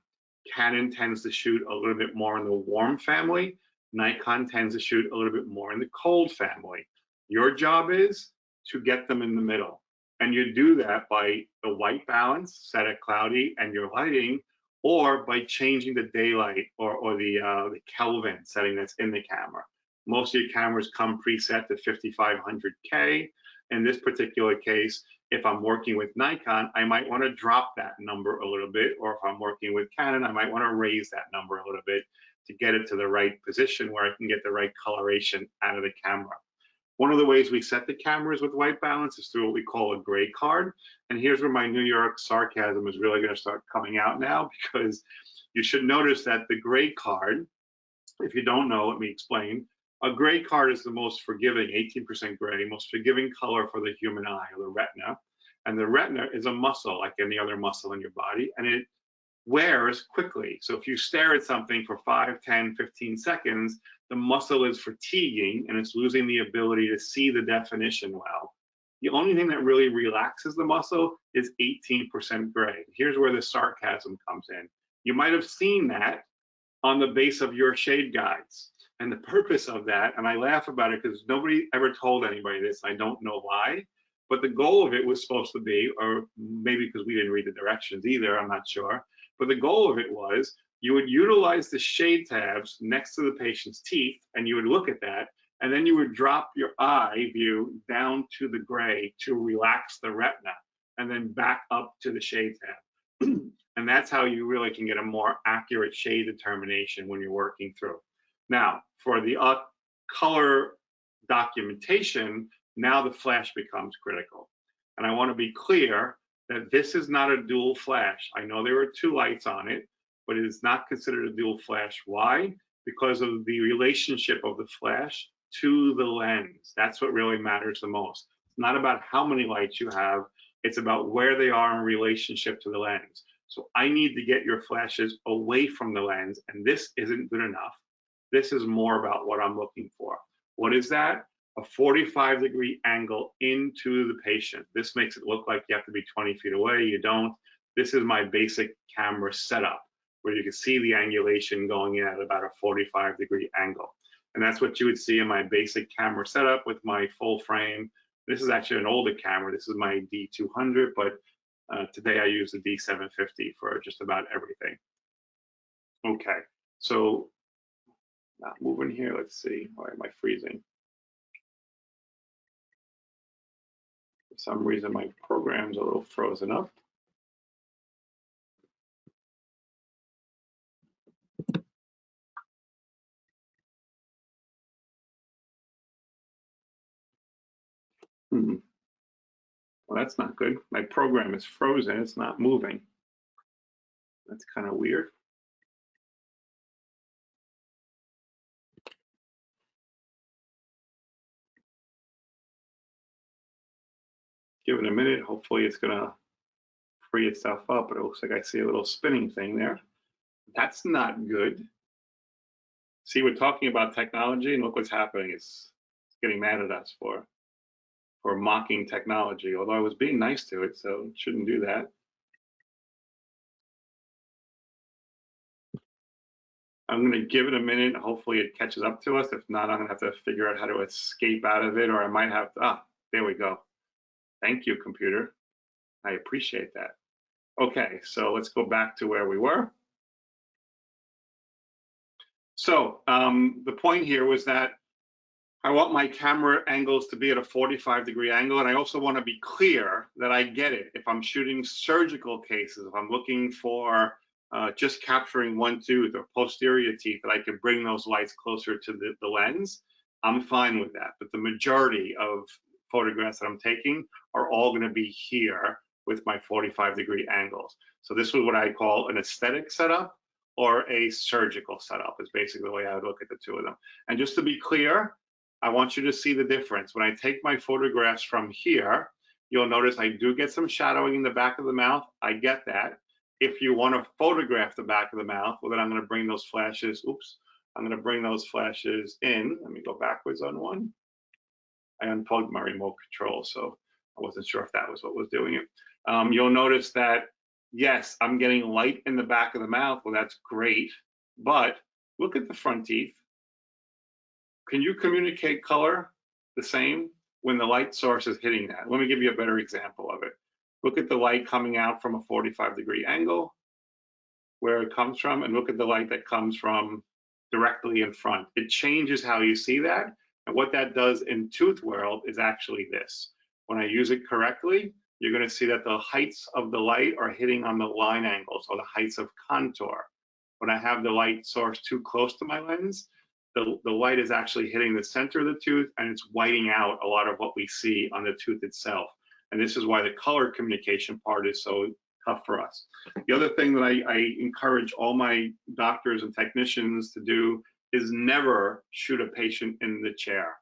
Canon tends to shoot a little bit more in the warm family. Nikon tends to shoot a little bit more in the cold family. Your job is to get them in the middle. And you do that by the white balance set at cloudy and your lighting, or by changing the daylight or the Kelvin setting that's in the camera. Most of your cameras come preset to 5500K. In this particular case, if I'm working with Nikon, I might want to drop that number a little bit, or if I'm working with Canon, I might want to raise that number a little bit to get it to the right position where I can get the right coloration out of the camera. One of the ways we set the cameras with white balance is through what we call a gray card. And here's where my New York sarcasm is really going to start coming out now, because you should notice that the gray card, if you don't know, let me explain. A gray card is the most forgiving, 18% gray, most forgiving color for the human eye, or the retina. And the retina is a muscle like any other muscle in your body, and it wears quickly. So if you stare at something for 5, 10, 15 seconds, the muscle is fatiguing and it's losing the ability to see the definition well. The only thing that really relaxes the muscle is 18% gray. Here's where the sarcasm comes in. You might have seen that on the base of your shade guides. And the purpose of that, and I laugh about it because nobody ever told anybody this, I don't know why, but the goal of it was supposed to be, or maybe because we didn't read the directions either, I'm not sure, but the goal of it was you would utilize the shade tabs next to the patient's teeth, and you would look at that, and then you would drop your eye view down to the gray to relax the retina, and then back up to the shade tab. And that's how you really can get a more accurate shade determination when you're working through. Now, for the color documentation, now the flash becomes critical. And I want to be clear that this is not a dual flash. I know there are 2 lights on it, but it is not considered a dual flash. Why? Because of the relationship of the flash to the lens. That's what really matters the most. It's not about how many lights you have, it's about where they are in relationship to the lens. So I need to get your flashes away from the lens, and this isn't good enough. This is more about what I'm looking for. What is that? A 45-degree angle into the patient. This makes it look like you have to be 20 feet away. You don't. This is my basic camera setup, where you can see the angulation going in at about a 45-degree angle. And that's what you would see in my basic camera setup with my full frame. This is actually an older camera. This is my D200, but today I use the D750 for just about everything. Okay, so not moving here. Let's see. Why am I freezing? For some reason, my program's a little frozen up. Well, that's not good. My program is frozen. It's not moving. That's kind of weird. Give it a minute. Hopefully it's going to free itself up, but it looks like I see a little spinning thing there. That's not good. See, we're talking about technology, and look what's happening. It's getting mad at us for mocking technology, although I was being nice to it, so it shouldn't do that. I'm going to give it a minute. Hopefully it catches up to us. If not, I'm going to have to figure out how to escape out of it, or I might have to, there we go. Thank you, computer. I appreciate that. Okay, so let's go back to where we were. So the point here was that I want my camera angles to be at a 45-degree angle, and I also want to be clear that I get it. If I'm shooting surgical cases, if I'm looking for just capturing one tooth or posterior teeth, that I can bring those lights closer to the lens, I'm fine with that. But the majority of photographs that I'm taking are all going to be here with my 45-degree angles. So this is what I call an aesthetic setup or a surgical setup, is basically the way I would look at the two of them. And just to be clear, I want you to see the difference. When I take my photographs from here, you'll notice I do get some shadowing in the back of the mouth. I get that. If you want to photograph the back of the mouth, well, then I'm going to bring those flashes, I'm going to bring those flashes in. Let me go backwards on one. I unplugged my remote control, so I wasn't sure if that was what was doing it. You'll notice that, yes, I'm getting light in the back of the mouth. Well, that's great, but look at the front teeth. Can you communicate color the same when the light source is hitting that? Let me give you a better example of it. Look at the light coming out from a 45-degree angle, where it comes from, and look at the light that comes from directly in front. It changes how you see that. And what that does in tooth world is actually this. When I use it correctly, you're going to see that the heights of the light are hitting on the line angles, or the heights of contour. When I have the light source too close to my lens, the light is actually hitting the center of the tooth, and it's whiting out a lot of what we see on the tooth itself. And this is why the color communication part is so tough for us. The other thing that I encourage all my doctors and technicians to do is never shoot a patient in the chair.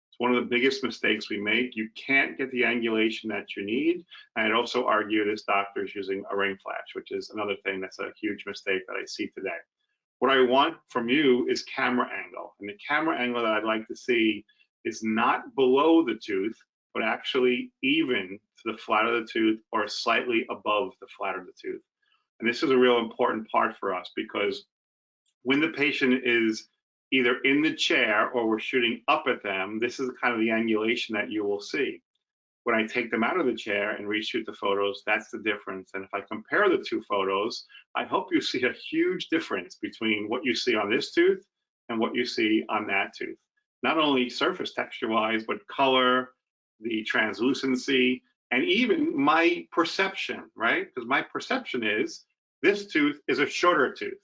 It's one of the biggest mistakes we make. You can't get the angulation that you need. And I'd also argue this doctor is using a ring flash, which is another thing that's a huge mistake that I see today. What I want from you is camera angle. And the camera angle that I'd like to see is not below the tooth, but actually even to the flat of the tooth or slightly above the flat of the tooth. And this is a real important part for us, because when the patient is either in the chair or we're shooting up at them, this is kind of the angulation that you will see. When I take them out of the chair and reshoot the photos, that's the difference. And if I compare the two photos, I hope you see a huge difference between what you see on this tooth and what you see on that tooth. Not only surface texture-wise, but color, the translucency, and even my perception, right? Because my perception is this tooth is a shorter tooth.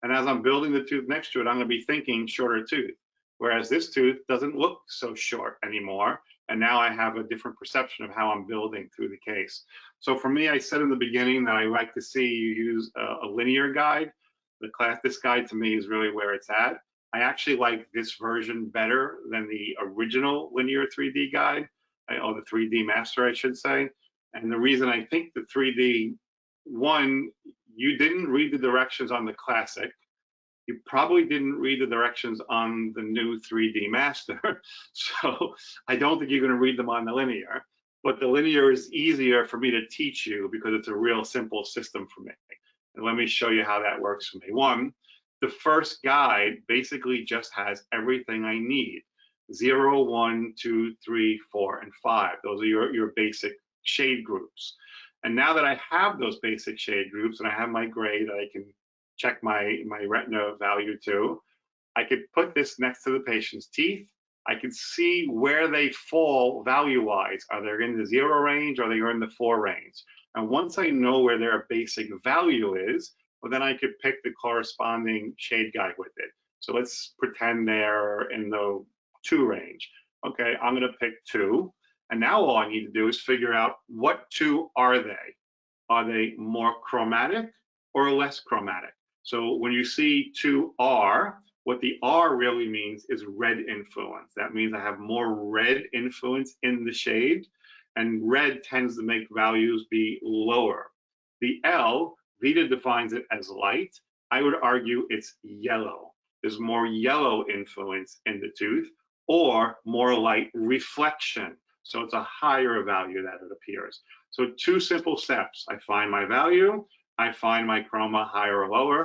And as I'm building the tooth next to it, I'm going to be thinking shorter tooth. Whereas this tooth doesn't look so short anymore. And now I have a different perception of how I'm building through the case. So for me, I said in the beginning that I like to see you use a linear guide. This guide to me is really where it's at. I actually like this version better than the original linear 3D guide, or the 3D master, I should say. And the reason I think the 3D, one, you didn't read the directions on the classic. You probably didn't read the directions on the new 3D master. So I don't think you're going to read them on the linear, but the linear is easier for me to teach you because it's a real simple system for me. And let me show you how that works for me. One, the first guide basically just has everything I need. 0, 1, 2, 3, 4, and 5. Those are your basic shade groups. And now that I have those basic shade groups and I have my gray that I can check my retina value to, I could put this next to the patient's teeth. I could see where they fall value-wise. Are they in the 0 range or are they in the 4 range? And once I know where their basic value is, well, then I could pick the corresponding shade guide with it. So let's pretend they're in the 2 range. Okay, I'm going to pick 2. And now all I need to do is figure out what two are they? Are they more chromatic or less chromatic? So when you see 2R, what the R really means is red influence. That means I have more red influence in the shade, and red tends to make values be lower. The L, VITA defines it as light. I would argue it's yellow. There's more yellow influence in the tooth, or more light reflection. So it's a higher value that it appears. So two simple steps. I find my value, I find my chroma higher or lower,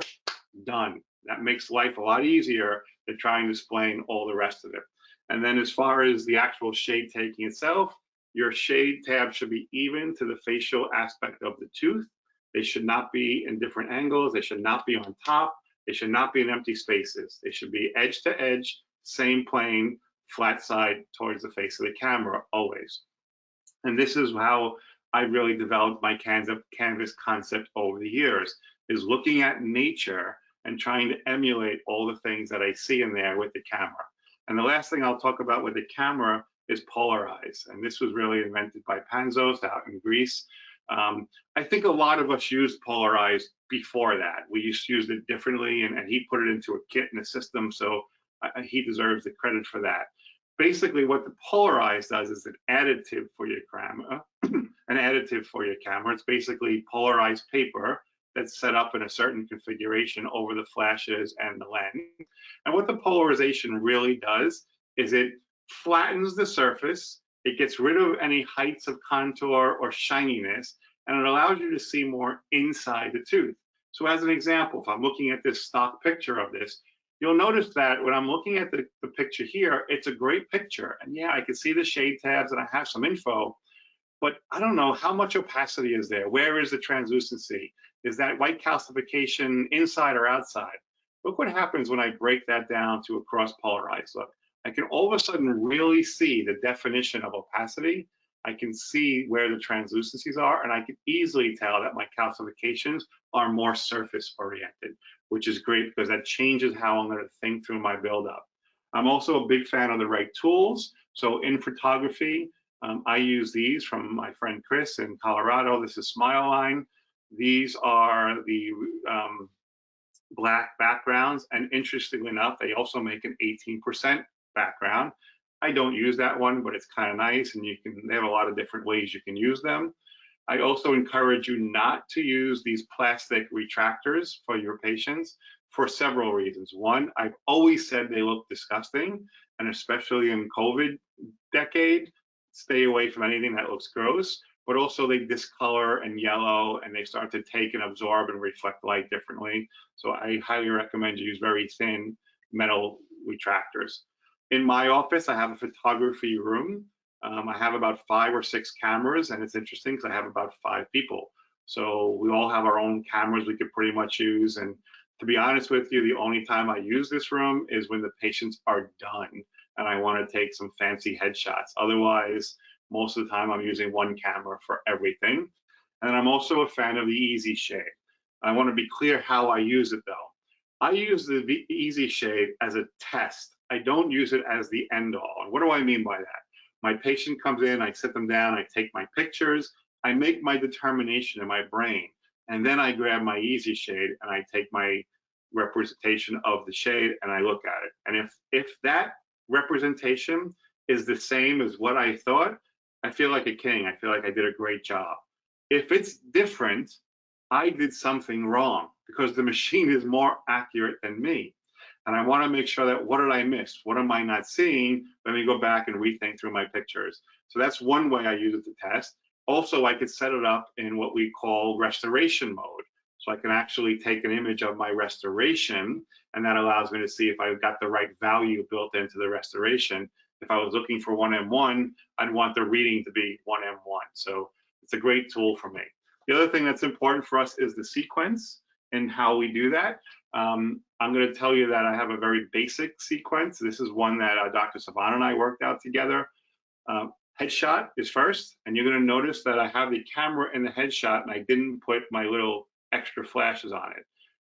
done. That makes life a lot easier than trying to explain all the rest of it. And then as far as the actual shade taking itself, your shade tab should be even to the facial aspect of the tooth. They should not be in different angles. They should not be on top. They should not be in empty spaces. They should be edge to edge, same plane, flat side towards the face of the camera always. And this is how I really developed my canvas concept over the years, is looking at nature and trying to emulate all the things that I see in there with the camera. And the last thing I'll talk about with the camera is polarize. And this was really invented by Panzos out in Greece. I think a lot of us used polarize before that. We just used it differently, and he put it into a kit and a system, so he deserves the credit for that. Basically, what the polarize does is an additive for your camera. It's basically polarized paper that's set up in a certain configuration over the flashes and the lens. And what the polarization really does is it flattens the surface, it gets rid of any heights of contour or shininess, and it allows you to see more inside the tooth. So as an example, if I'm looking at this stock picture of this, you'll notice that when I'm looking at the picture here, it's a great picture. And yeah, I can see the shade tabs and I have some info, but I don't know how much opacity is there. Where is the translucency? Is that white calcification inside or outside? Look what happens when I break that down to a cross polarized look. I can all of a sudden really see the definition of opacity. I can see where the translucencies are, and I can easily tell that my calcifications are more surface oriented, which is great because that changes how I'm going to think through my buildup. I'm also a big fan of the right tools. So in photography, I use these from my friend Chris in Colorado. This is Smile Line. These are the black backgrounds, and interestingly enough, they also make an 18% background. I don't use that one, but it's kind of nice, and they have a lot of different ways you can use them. I also encourage you not to use these plastic retractors for your patients for several reasons. One, I've always said they look disgusting, and especially in COVID decade, stay away from anything that looks gross, but also they discolor and yellow, and they start to take and absorb and reflect light differently. So I highly recommend you use very thin metal retractors. In my office, I have a photography room. I have about 5 or 6 cameras, and it's interesting because I have about 5 people. So we all have our own cameras we could pretty much use. And to be honest with you, the only time I use this room is when the patients are done and I want to take some fancy headshots. Otherwise, most of the time I'm using one camera for everything. And I'm also a fan of the Easy Shade. I want to be clear how I use it though. I use the Easy Shade as a test. I don't use it as the end all. And what do I mean by that? My patient comes in, I sit them down, I take my pictures, I make my determination in my brain, and then I grab my Easy Shade and I take my representation of the shade and I look at it. And if that representation is the same as what I thought, I feel like a king. I feel like I did a great job. If it's different, I did something wrong because the machine is more accurate than me. And I want to make sure that what did I miss? What am I not seeing? Let me go back and rethink through my pictures. So that's one way I use it to test. Also, I could set it up in what we call restoration mode. So I can actually take an image of my restoration, and that allows me to see if I've got the right value built into the restoration. If I was looking for 1M1, I'd want the reading to be 1M1. So it's a great tool for me. The other thing that's important for us is the sequence and how we do that. I'm going to tell you that I have a very basic sequence. This is one that Dr. Savan and I worked out together. Headshot is first, and you're going to notice that I have the camera in the headshot and I didn't put my little extra flashes on it.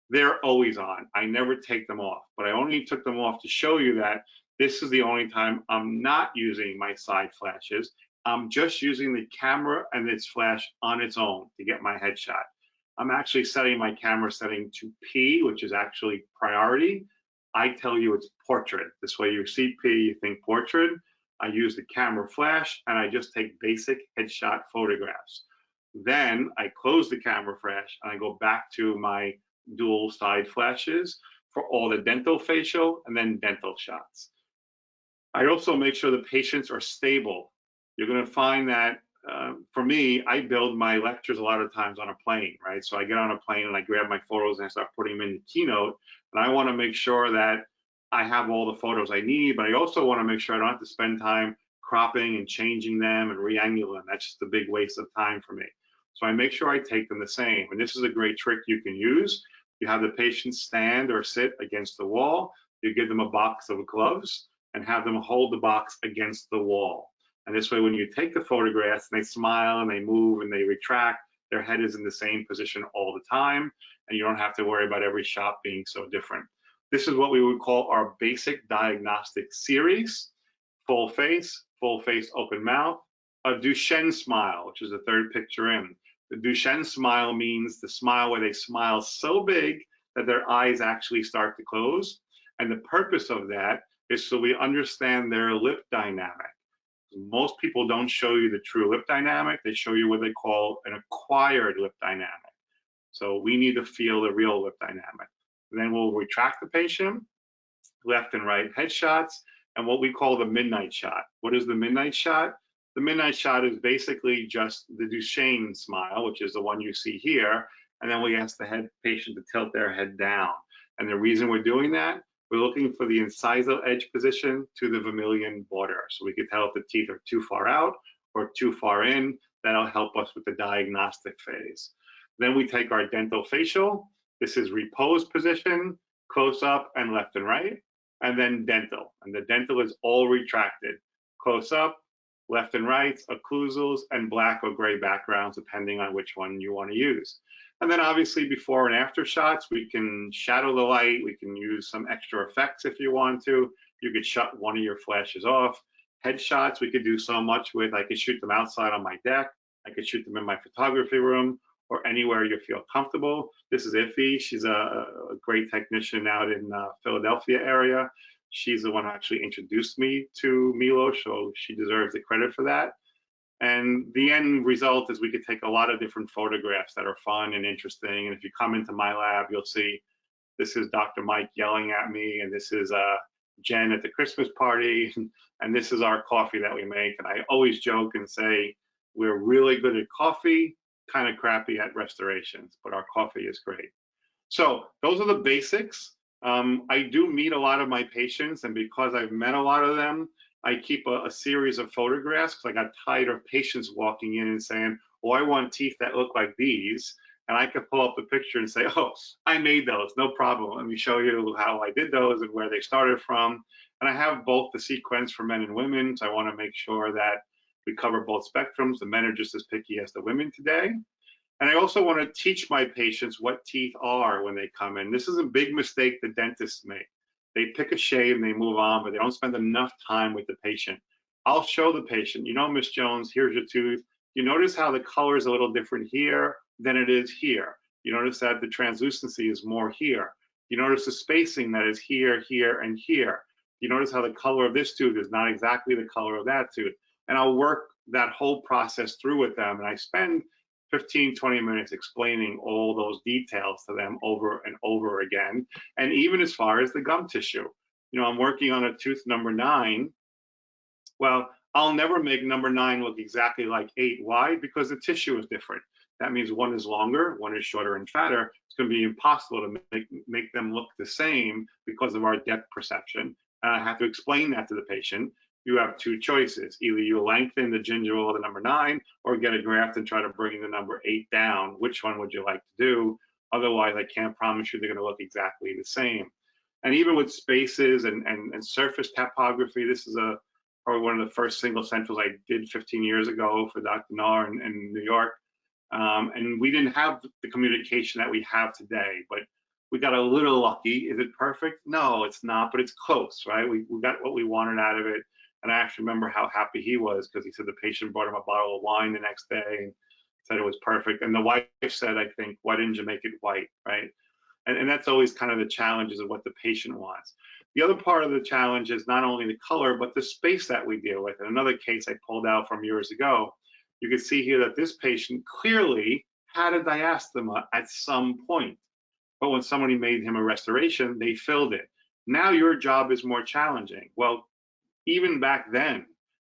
They're always on. I never take them off, but I only took them off to show you that this is the only time I'm not using my side flashes. I'm just using the camera and its flash on its own to get my headshot. I'm actually setting my camera setting to P, which is actually priority. I tell you it's portrait. This way you see P, you think portrait. I use the camera flash and I just take basic headshot photographs. Then I close the camera flash and I go back to my dual side flashes for all the dental, facial, and then dental shots. I also make sure the patients are stable. You're going to find that for me, I build my lectures a lot of times on a plane, right? So I get on a plane and I grab my photos and I start putting them in the keynote. And I want to make sure that I have all the photos I need, but I also want to make sure I don't have to spend time cropping and changing them and re-angling them. That's just a big waste of time for me. So I make sure I take them the same. And this is a great trick you can use. You have the patient stand or sit against the wall. You give them a box of gloves and have them hold the box against the wall. And this way, when you take the photographs and they smile and they move and they retract, their head is in the same position all the time, and you don't have to worry about every shot being so different. This is what we would call our basic diagnostic series: full face open mouth, a Duchenne smile, which is the third picture in. The Duchenne smile means the smile where they smile so big that their eyes actually start to close. And the purpose of that is so we understand their lip dynamic. Most people don't show you the true lip dynamic. They show you what they call an acquired lip dynamic. So we need to feel the real lip dynamic. And then we'll retract the patient, left and right headshots, and what we call the midnight shot. What is the midnight shot? The midnight shot is basically just the Duchenne smile, which is the one you see here. And then we ask the patient to tilt their head down. And the reason we're doing that, we're looking for the incisal edge position to the vermilion border. So we can tell if the teeth are too far out or too far in. That'll help us with the diagnostic phase. Then we take our dental facial. This is repose position, close up and left and right, and then dental. And the dental is all retracted. Close up, left and right, occlusals, and black or gray backgrounds, depending on which one you want to use. And then obviously before and after shots, we can shadow the light. We can use some extra effects if you want to. You could shut one of your flashes off. Headshots, we could do so much with. I could shoot them outside on my deck. I could shoot them in my photography room or anywhere you feel comfortable. This is Iffy. She's a great technician out in Philadelphia area. She's the one who actually introduced me to Milo, so she deserves the credit for that. And the end result is we could take a lot of different photographs that are fun and interesting. And if you come into my lab, you'll see this is Dr. Mike yelling at me, and this is Jen at the Christmas party, and this is our coffee that we make. And I always joke and say, we're really good at coffee, kind of crappy at restorations, but our coffee is great. So those are the basics. I do meet a lot of my patients, and because I've met a lot of them, I keep a series of photographs because I got tired of patients walking in and saying, oh, I want teeth that look like these. And I could pull up the picture and say, oh, I made those, no problem. Let me show you how I did those and where they started from. And I have both the sequence for men and women, so I want to make sure that we cover both spectrums. The men are just as picky as the women today. And I also want to teach my patients what teeth are when they come in. This is a big mistake the dentists make. They pick a shave and they move on, but they don't spend enough time with the patient. I'll show the patient, you know, Miss Jones, here's your tooth. You notice how the color is a little different here than it is here. You notice that the translucency is more here. You notice the spacing that is here, here, and here. You notice how the color of this tooth is not exactly the color of that tooth. And I'll work that whole process through with them. And I spend 15, 20 minutes explaining all those details to them over and over again. And even as far as the gum tissue, you know, I'm working on a tooth number 9. Well, I'll never make number 9 look exactly like 8. Why? Because the tissue is different. That means one is longer, one is shorter and fatter. It's going to be impossible to make them look the same because of our depth perception. And I have to explain that to the patient. You have 2 choices. Either you lengthen the gingival of the number 9 or get a graft and try to bring the number 8 down. Which one would you like to do? Otherwise, I can't promise you they're going to look exactly the same. And even with spaces and surface topography, this is probably one of the first single centrals I did 15 years ago for Dr. Nahr in New York. And we didn't have the communication that we have today, but we got a little lucky. Is it perfect? No, it's not, but it's close, right? We got what we wanted out of it. And I actually remember how happy he was, because he said the patient brought him a bottle of wine the next day and said it was perfect. And the wife said, I think, why didn't you make it white, right? And that's always kind of the challenges of what the patient wants. The other part of the challenge is not only the color, but the space that we deal with. In another case I pulled out from years ago, you can see here that this patient clearly had a diastema at some point. But when somebody made him a restoration, they filled it. Now your job is more challenging. Well, even back then,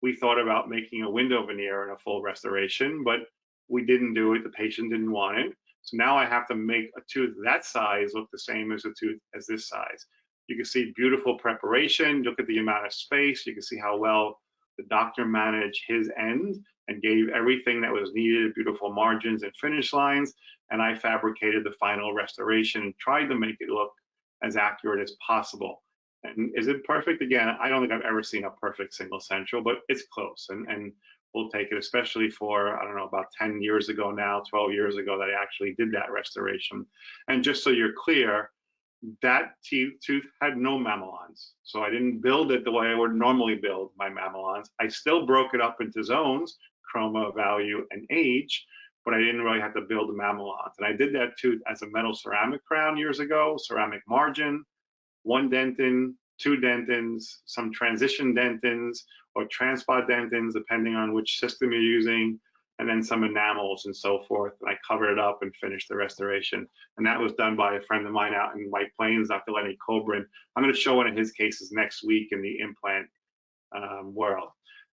we thought about making a window veneer and a full restoration, but we didn't do it. The patient didn't want it. So now I have to make a tooth that size look the same as a tooth as this size. You can see beautiful preparation. Look at the amount of space. You can see how well the doctor managed his end and gave everything that was needed, beautiful margins and finish lines. And I fabricated the final restoration and tried to make it look as accurate as possible. And is it perfect? Again, I don't think I've ever seen a perfect single central, but it's close. And we'll take it, especially for, I don't know, about 10 years ago now, 12 years ago that I actually did that restoration. And just so you're clear, that tooth had no mamelons. So I didn't build it the way I would normally build my mamelons. I still broke it up into zones, chroma, value, and age, but I didn't really have to build the mamelons. And I did that tooth as a metal ceramic crown years ago, ceramic margin, 1 dentin, 2 dentins, some transition dentins, or transport dentins, depending on which system you're using, and then some enamels and so forth. And I covered it up and finished the restoration. And that was done by a friend of mine out in White Plains, Dr. Lenny Cobrin. I'm going to show one of his cases next week in the implant world.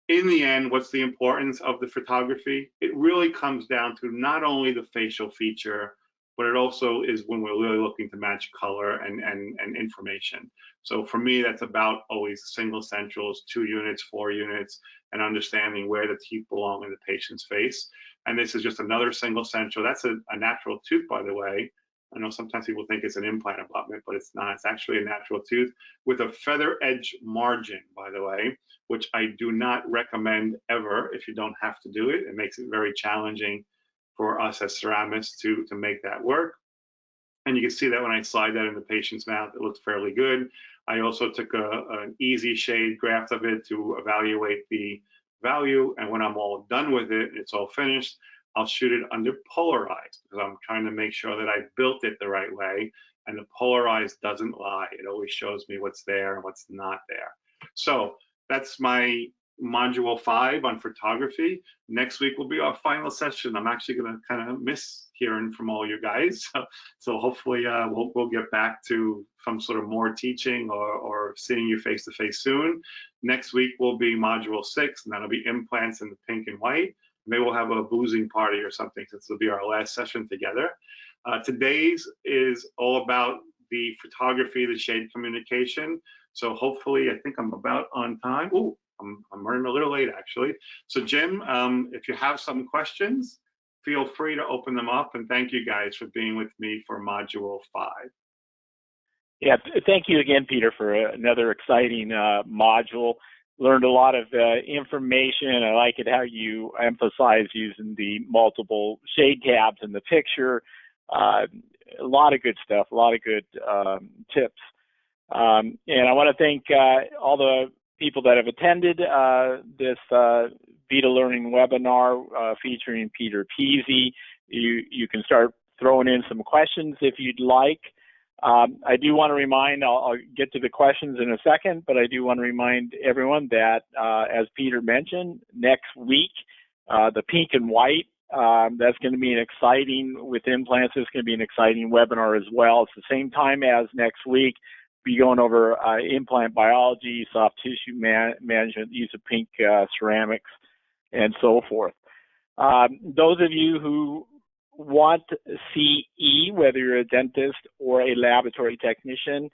In the end, what's the importance of the photography? It really comes down to not only the facial feature, but it also is when we're really looking to match color and information. So for me, that's about always single centrals, 2 units, 4 units, and understanding where the teeth belong in the patient's face. And this is just another single central. That's a natural tooth, by the way. I know sometimes people think it's an implant abutment, but it's not. It's actually a natural tooth with a feather edge margin, by the way, which I do not recommend ever if you don't have to do it. It makes it very challenging for us as ceramists to make that work. And you can see that when I slide that in the patient's mouth, it looks fairly good. I also took an easy shade graft of it to evaluate the value. And when I'm all done with it, it's all finished, I'll shoot it under polarized, because I'm trying to make sure that I built it the right way. And the polarized doesn't lie. It always shows me what's there and what's not there. So that's my module 5 on photography. Next week will be our final session. I'm actually going to kind of miss hearing from all you guys. So hopefully we'll get back to some sort of more teaching or seeing you face to face soon. Next week will be module 6, and that'll be implants in the pink and white. Maybe we'll have a boozing party or something, since it'll be our last session together. Today's is all about the photography, the shade communication. So hopefully, I think I'm about on time. Ooh, I'm running a little late, actually. So Jim, if you have some questions, feel free to open them up. And thank you guys for being with me for module 5. Yeah, thank you again, Peter, for another exciting module. Learned a lot of information. I like it how you emphasize using the multiple shade tabs in the picture. A lot of good stuff, a lot of good tips. And I want to thank all the people that have attended this VITA Learning webinar featuring Peter Pizzi. You can start throwing in some questions if you'd like. I do want to remind, I'll get to the questions in a second, but I do want to remind everyone that, as Peter mentioned, next week, the pink and white, that's going to be an exciting, with implants, it's going to be an exciting webinar as well. It's the same time as next week. Be going over implant biology, soft tissue management, use of pink ceramics, and so forth. Those of you who want CE, whether you're a dentist or a laboratory technician,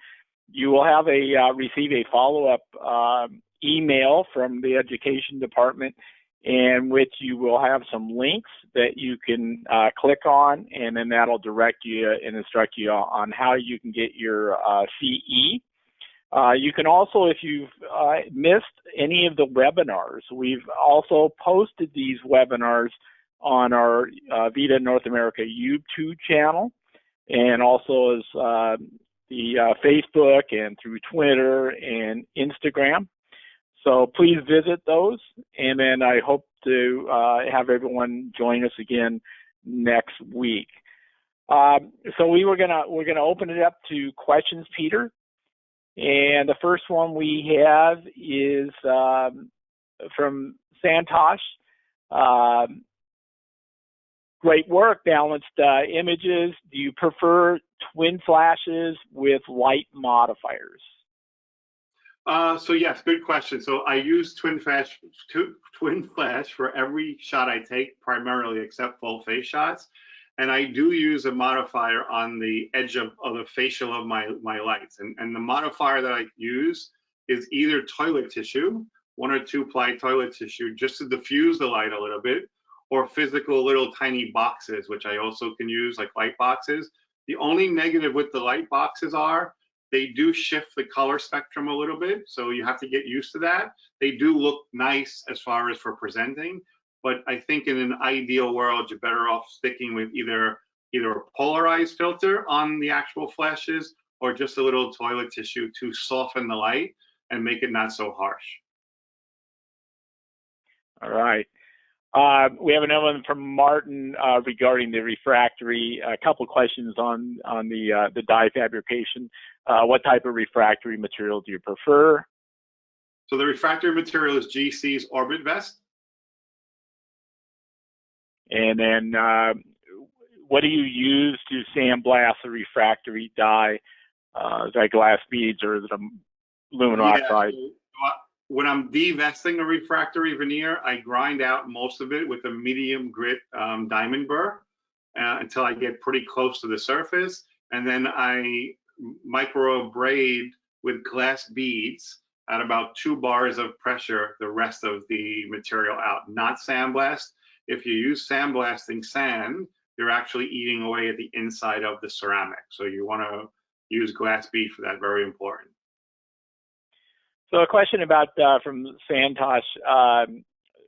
you will have receive a follow-up email from the education department, in which you will have some links that you can click on, and then that'll direct you and instruct you on how you can get your CE. You can also, if you've missed any of the webinars, we've also posted these webinars on our VITA North America YouTube channel, and also as the Facebook and through Twitter and Instagram. So please visit those, and then I hope to have everyone join us again next week. So we're gonna open it up to questions, Peter. And the first one we have is from Santosh. Great work, balanced images. Do you prefer twin flashes with light modifiers? So yes, good question. So I use twin flash for every shot I take, primarily except full face shots. And I do use a modifier on the edge of the facial of my lights. And the modifier that I use is either toilet tissue, 1 or 2 ply toilet tissue, just to diffuse the light a little bit, or physical little tiny boxes, which I also can use, like light boxes. The only negative with the light boxes are they do shift the color spectrum a little bit, so you have to get used to that. They do look nice as far as for presenting, but I think in an ideal world, you're better off sticking with either a polarized filter on the actual flashes or just a little toilet tissue to soften the light and make it not so harsh. All right. We have another one from Martin regarding the refractory. A couple questions on the dye fabrication. What type of refractory material do you prefer? So the refractory material is GC's Orbit Vest. And then what do you use to sandblast the refractory dye? Is that glass beads or is it aluminum oxide? When I'm devesting a refractory veneer, I grind out most of it with a medium grit diamond burr until I get pretty close to the surface. And then I microabrade with glass beads at about 2 bars of pressure the rest of the material out, not sandblast. If you use sandblasting sand, you're actually eating away at the inside of the ceramic. So you want to use glass bead for that, very important. So a question about from Santosh,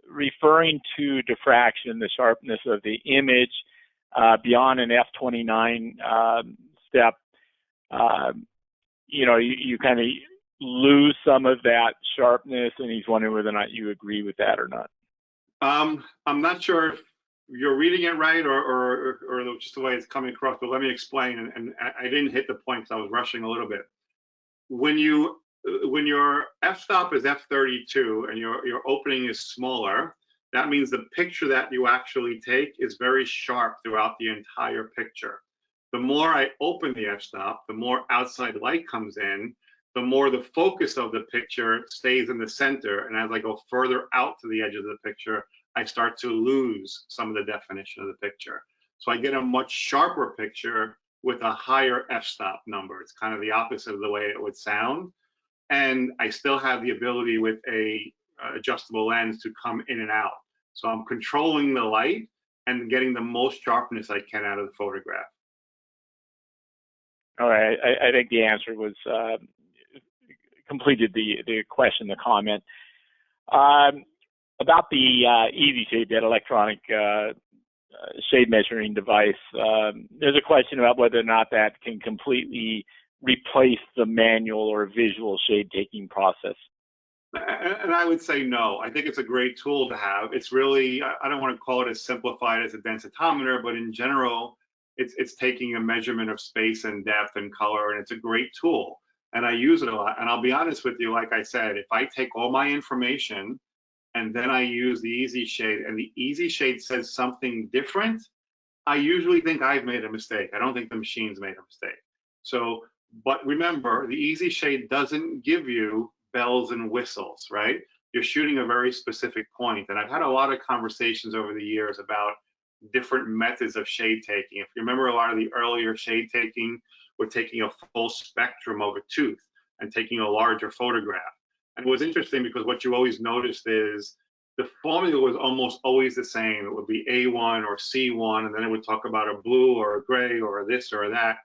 referring to diffraction, the sharpness of the image beyond an f29 step, you kind of lose some of that sharpness, and he's wondering whether or not you agree with that or not. I'm not sure if you're reading it right or just the way it's coming across, but let me explain. And I didn't hit the point because I was rushing a little bit. When your f-stop is f32 and your opening is smaller, that means the picture that you actually take is very sharp throughout the entire picture. The more I open the f-stop, the more outside light comes in, the more the focus of the picture stays in the center. And as I go further out to the edge of the picture, I start to lose some of the definition of the picture. So I get a much sharper picture with a higher f-stop number. It's kind of the opposite of the way it would sound. And I still have the ability with a adjustable lens to come in and out. So I'm controlling the light and getting the most sharpness I can out of the photograph. All right, I think the answer was completed the question, the comment. About the Easy Shade, that electronic shade measuring device, there's a question about whether or not that can completely replace the manual or visual shade taking process. And I would say no. I think it's a great tool to have. It's really, I don't want to call it as simplified as a densitometer, but in general, it's taking a measurement of space and depth and color, and it's a great tool. And I use it a lot. And I'll be honest with you, like I said, if I take all my information and then I use the Easy Shade and the Easy Shade says something different, I usually think I've made a mistake. I don't think the machine's made a mistake. So, but remember, the Easy Shade doesn't give you bells and whistles, right? You're shooting a very specific point. And I've had a lot of conversations over the years about different methods of shade taking. If you remember, a lot of the earlier shade taking were taking a full spectrum of a tooth and taking a larger photograph. And it was interesting because what you always noticed is the formula was almost always the same. It would be A1 or C1, and then it would talk about a blue or a gray or a this or a that.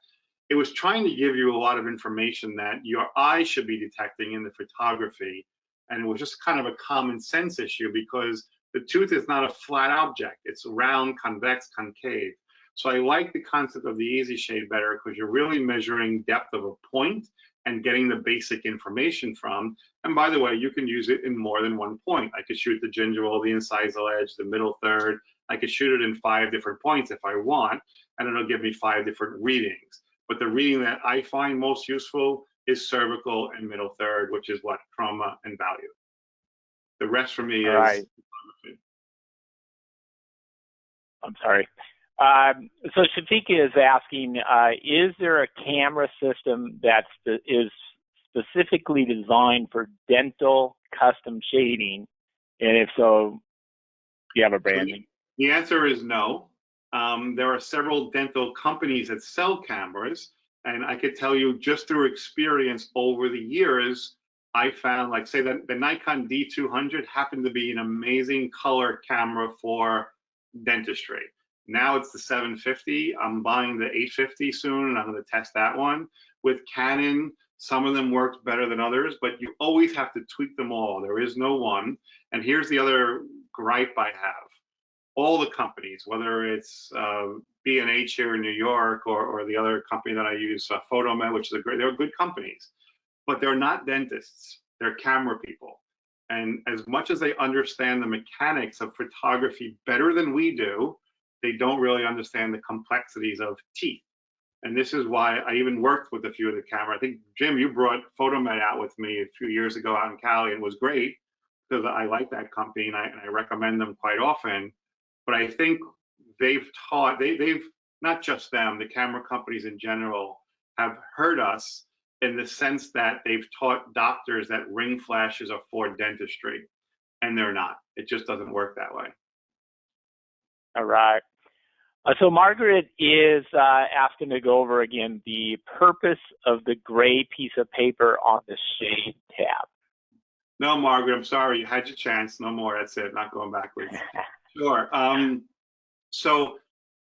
It was trying to give you a lot of information that your eye should be detecting in the photography. And it was just kind of a common sense issue because the tooth is not a flat object. It's round, convex, concave. So I like the concept of the Easy Shade better because you're really measuring depth of a point and getting the basic information from. And by the way, you can use it in more than one point. I could shoot the gingival, the incisal edge, the middle third. I could shoot it in 5 different points if I want, and it'll give me 5 different readings. But the reading that I find most useful is cervical and middle third, which is what? Trauma and value. The rest for me All is right. I'm sorry. So Shafika is asking, is there a camera system that is specifically designed for dental custom shading? And if so, do you have a branding? The answer is no. There are several dental companies that sell cameras, and I could tell you just through experience over the years, I found, like, say that the Nikon D200 happened to be an amazing color camera for dentistry. Now it's the 750. I'm buying the 850 soon, and I'm going to test that one. With Canon, some of them worked better than others, but you always have to tweak them all. There is no one. And here's the other gripe I have. All the companies, whether it's B&H here in New York or the other company that I use, Photomed, which is they're good companies, but they're not dentists. They're camera people. And as much as they understand the mechanics of photography better than we do, they don't really understand the complexities of teeth. And this is why I even worked with a few of the camera. I think, Jim, you brought Photomed out with me a few years ago out in Cali, and it was great because I like that company and I recommend them quite often. But I think they've not just them, the camera companies in general have hurt us in the sense that they've taught doctors that ring flashes are for dentistry, and they're not. It just doesn't work that way. All right. So Margaret is asking to go over again the purpose of the gray piece of paper on the shade tab. No, Margaret, I'm sorry. You had your chance. No more. That's it. Not going backwards. Sure. So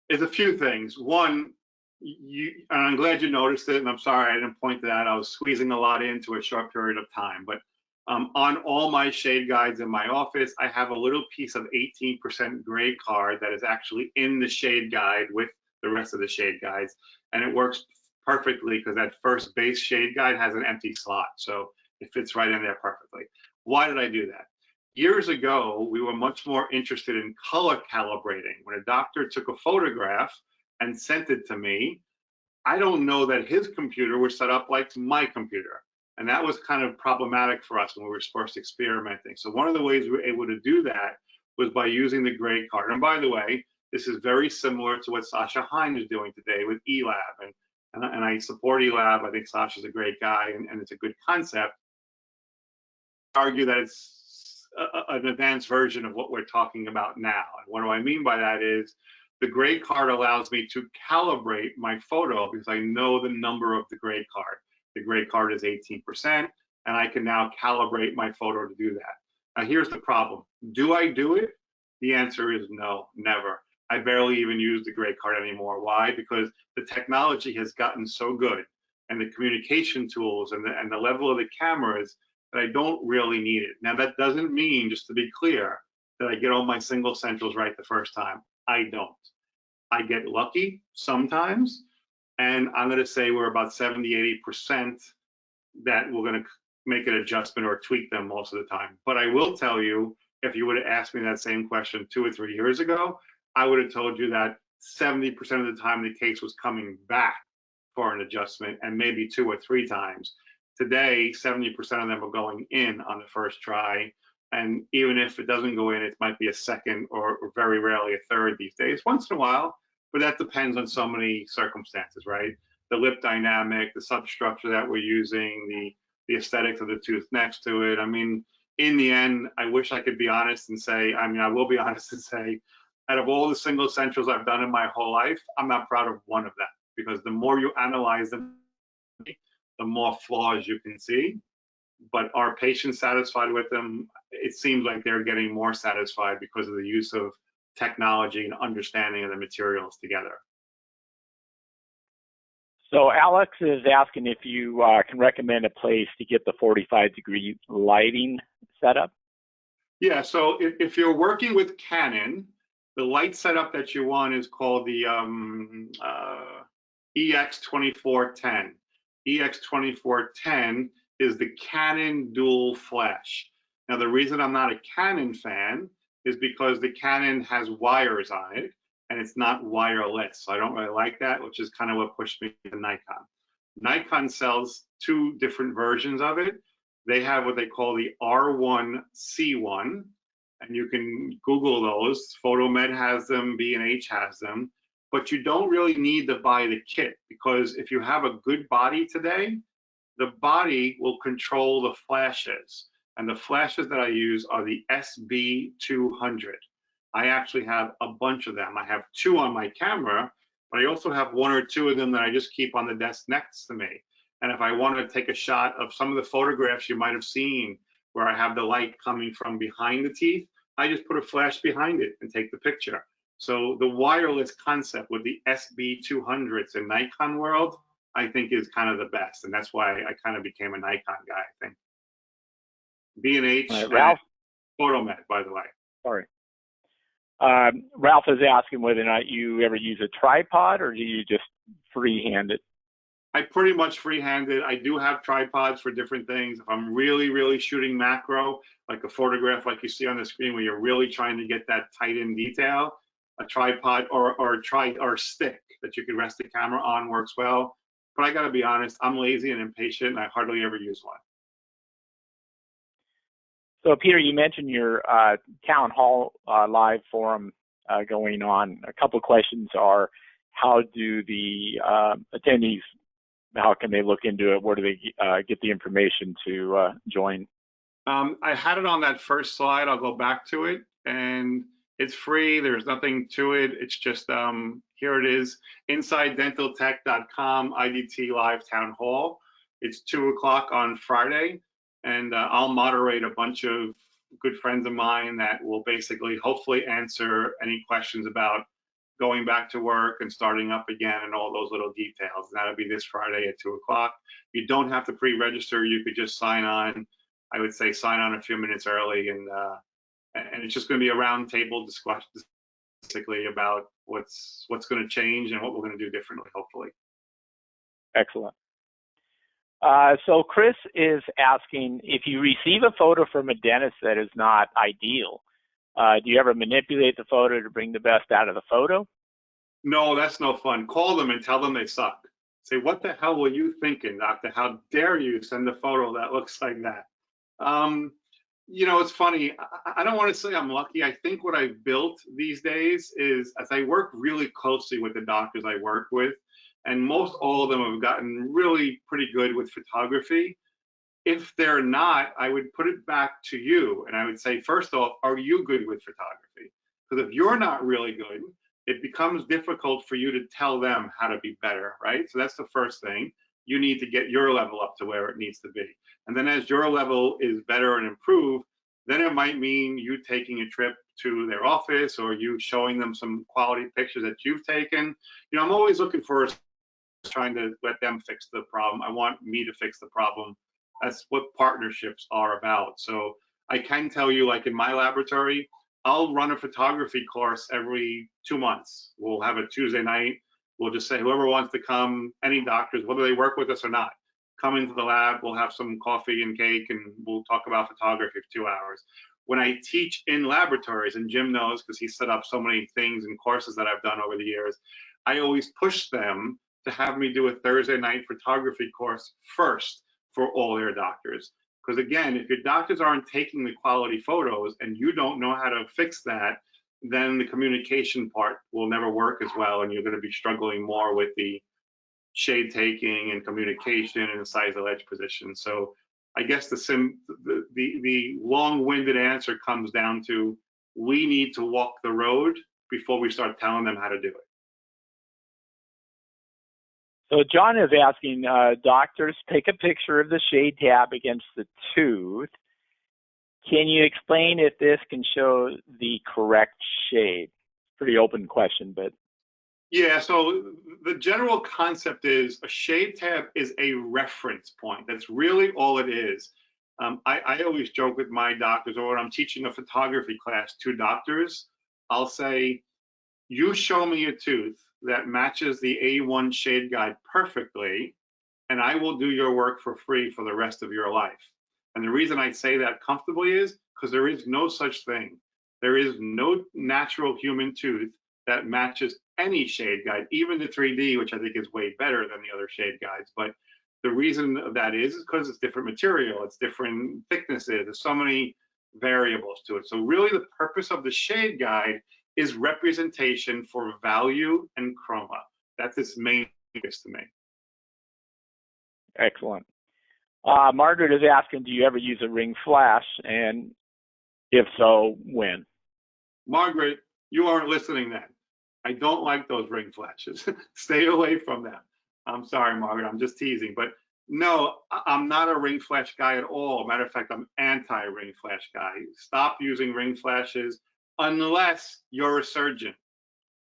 there's a few things. One, and I'm glad you noticed it, and I'm sorry I didn't point to that. I was squeezing a lot into a short period of time. But on all my shade guides in my office, I have a little piece of 18% gray card that is actually in the shade guide with the rest of the shade guides. And it works perfectly because that first base shade guide has an empty slot. So it fits right in there perfectly. Why did I do that? Years ago, we were much more interested in color calibrating. When a doctor took a photograph and sent it to me, I don't know that his computer was set up like my computer. And that was kind of problematic for us when we were first experimenting. So one of the ways we were able to do that was by using the gray card. And by the way, this is very similar to what Sasha Hine is doing today with eLab. And I support eLab. I think Sasha's a great guy and it's a good concept. I argue that it's an advanced version of what we're talking about now. And what do I mean by that is the gray card allows me to calibrate my photo because I know the number of the gray card. The gray card is 18%, and I can now calibrate my photo to do that. Now, here's the problem. Do I do it? The answer is no, never. I barely even use the gray card anymore. Why? Because the technology has gotten so good, and the communication tools and the level of the cameras that I don't really need it. Now, that doesn't mean, just to be clear, that I get all my single centrals right the first time. I don't. I get lucky sometimes. And I'm going to say we're about 70, 80% that we're going to make an adjustment or tweak them most of the time. But I will tell you, if you would have asked me that same question 2 or 3 years ago, I would have told you that 70% of the time the case was coming back for an adjustment and maybe 2 or 3 times. Today, 70% of them are going in on the first try. And even if it doesn't go in, it might be a second or very rarely a third these days, once in a while. But that depends on so many circumstances, right? The lip dynamic, the substructure that we're using, the aesthetics of the tooth next to it. I mean, in the end, I wish I could be honest and say, I will be honest and say, out of all the single centrals I've done in my whole life, I'm not proud of one of them because the more you analyze them, the more flaws you can see. But are patients satisfied with them? It seems like they're getting more satisfied because of the use of technology and understanding of the materials together. So Alex is asking if you can recommend a place to get the 45-degree lighting set up. Yeah, so if you're working with Canon, the light setup that you want is called the EX2410. EX2410 is the Canon dual flash. Now, the reason I'm not a Canon fan is because the Canon has wires on it and it's not wireless. So I don't really like that, which is kind of what pushed me to Nikon. Nikon sells two different versions of it. They have what they call the R1C1, and you can Google those. PhotoMed has them, B&H has them, but you don't really need to buy the kit, because if you have a good body today, the body will control the flashes. And the flashes that I use are the SB200. I actually have a bunch of them. I have two on my camera, but I also have one or two of them that I just keep on the desk next to me. And if I want to take a shot of some of the photographs you might have seen where I have the light coming from behind the teeth, I just put a flash behind it and take the picture. So the wireless concept with the SB200s in Nikon world, I think is kind of the best. And that's why I kind of became a Nikon guy, I think. B&H, Ralph, PhotoMed, by the way. sorry. Ralph is asking whether or not you ever use a tripod, or do you just freehand it? I pretty much freehand it. I do have tripods for different things. If I'm really, really shooting macro, like a photograph like you see on the screen where you're really trying to get that tight in detail, a tripod or a stick that you can rest the camera on works well. But I gotta be honest, I'm lazy and impatient, and I hardly ever use one. So Peter, you mentioned your town hall live forum going on. A couple of questions are, how do the attendees, how can they look into it? Where do they get the information to join? I had it on that first slide. I'll go back to it, and it's free. There's nothing to it. It's just, here it is, InsideDentalTech.com, IDT Live Town Hall. It's 2 o'clock on Friday, and I'll moderate a bunch of good friends of mine that will basically hopefully answer any questions about going back to work and starting up again and all those little details. That'll be this Friday at 2 o'clock. You don't have to pre-register. You could just sign on. I would say sign on a few minutes early, and it's just going to be a roundtable discussion basically about what's going to change and what we're going to do differently, hopefully. Excellent. So Chris is asking, if you receive a photo from a dentist that is not ideal, do you ever manipulate the photo to bring the best out of the photo? No, that's no fun. Call them and tell them they suck. Say, what the hell were you thinking, doctor? How dare you send a photo that looks like that? You know, it's funny. I don't want to say I'm lucky. I think what I've built these days is, as I work really closely with the doctors I work with, and most all of them have gotten really pretty good with photography. If they're not, I would put it back to you. And I would say, first off, are you good with photography? Because if you're not really good, it becomes difficult for you to tell them how to be better, right? So that's the first thing. You need to get your level up to where it needs to be. And then as your level is better and improved, then it might mean you taking a trip to their office or you showing them some quality pictures that you've taken. You know, I'm always looking for trying to let them fix the problem. I want me to fix the problem. That's what partnerships are about. So I can tell you, like in my laboratory, I'll run a photography course every 2 months. We'll have a Tuesday night. We'll just say, whoever wants to come, any doctors, whether they work with us or not, come into the lab. We'll have some coffee and cake, and we'll talk about photography for 2 hours. When I teach in laboratories, and Jim knows because he set up so many things and courses that I've done over the years, I always push them to have me do a Thursday night photography course first for all their doctors. Because again, if your doctors aren't taking the quality photos and you don't know how to fix that, then the communication part will never work as well, and you're going to be struggling more with the shade taking and communication and the size of edge position. So I guess the long-winded answer comes down to, we need to walk the road before we start telling them how to do it. So John is asking, doctors take a picture of the shade tab against the tooth. Can you explain if this can show the correct shade? Pretty open question, but. Yeah, so the general concept is a shade tab is a reference point. That's really all it is. I always joke with my doctors, or when I'm teaching a photography class to doctors, I'll say, you show me a tooth that matches the A1 shade guide perfectly, and I will do your work for free for the rest of your life. And the reason I say that comfortably is because there is no such thing. There is no natural human tooth that matches any shade guide, even the 3D, which I think is way better than the other shade guides. But the reason of that is because it's different material, it's different thicknesses, there's so many variables to it. So really the purpose of the shade guide is representation for value and chroma. That's its main focus to me. Excellent. Margaret is asking, do you ever use a ring flash? And if so, when? Margaret, you aren't listening then. I don't like those ring flashes. Stay away from them. I'm sorry, Margaret, I'm just teasing. But no, I'm not a ring flash guy at all. Matter of fact, I'm anti-ring flash guy. Stop using ring flashes unless you're a surgeon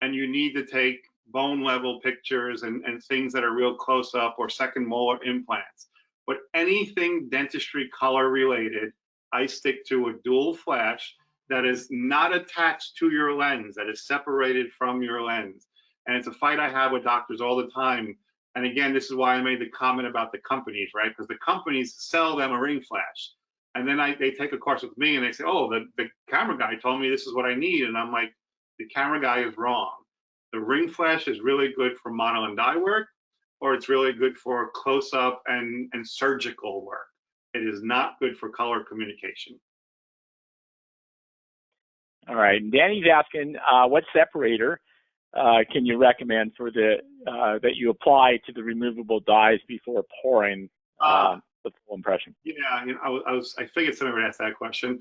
and you need to take bone level pictures and things that are real close up, or second molar implants. But anything dentistry color related, I stick to a dual flash that is not attached to your lens, that is separated from your lens. And it's a fight I have with doctors all the time. And again, this is why I made the comment about the companies, right? Because the companies sell them a ring flash. And then they take a course with me and they say, oh, the camera guy told me this is what I need. And I'm like, the camera guy is wrong. The ring flash is really good for mono and dye work, or it's really good for close-up and surgical work. It is not good for color communication. All right. Danny's asking, what separator can you recommend for the that you apply to the removable dyes before pouring the full impression? Yeah, you know, I figured someone would ask that question.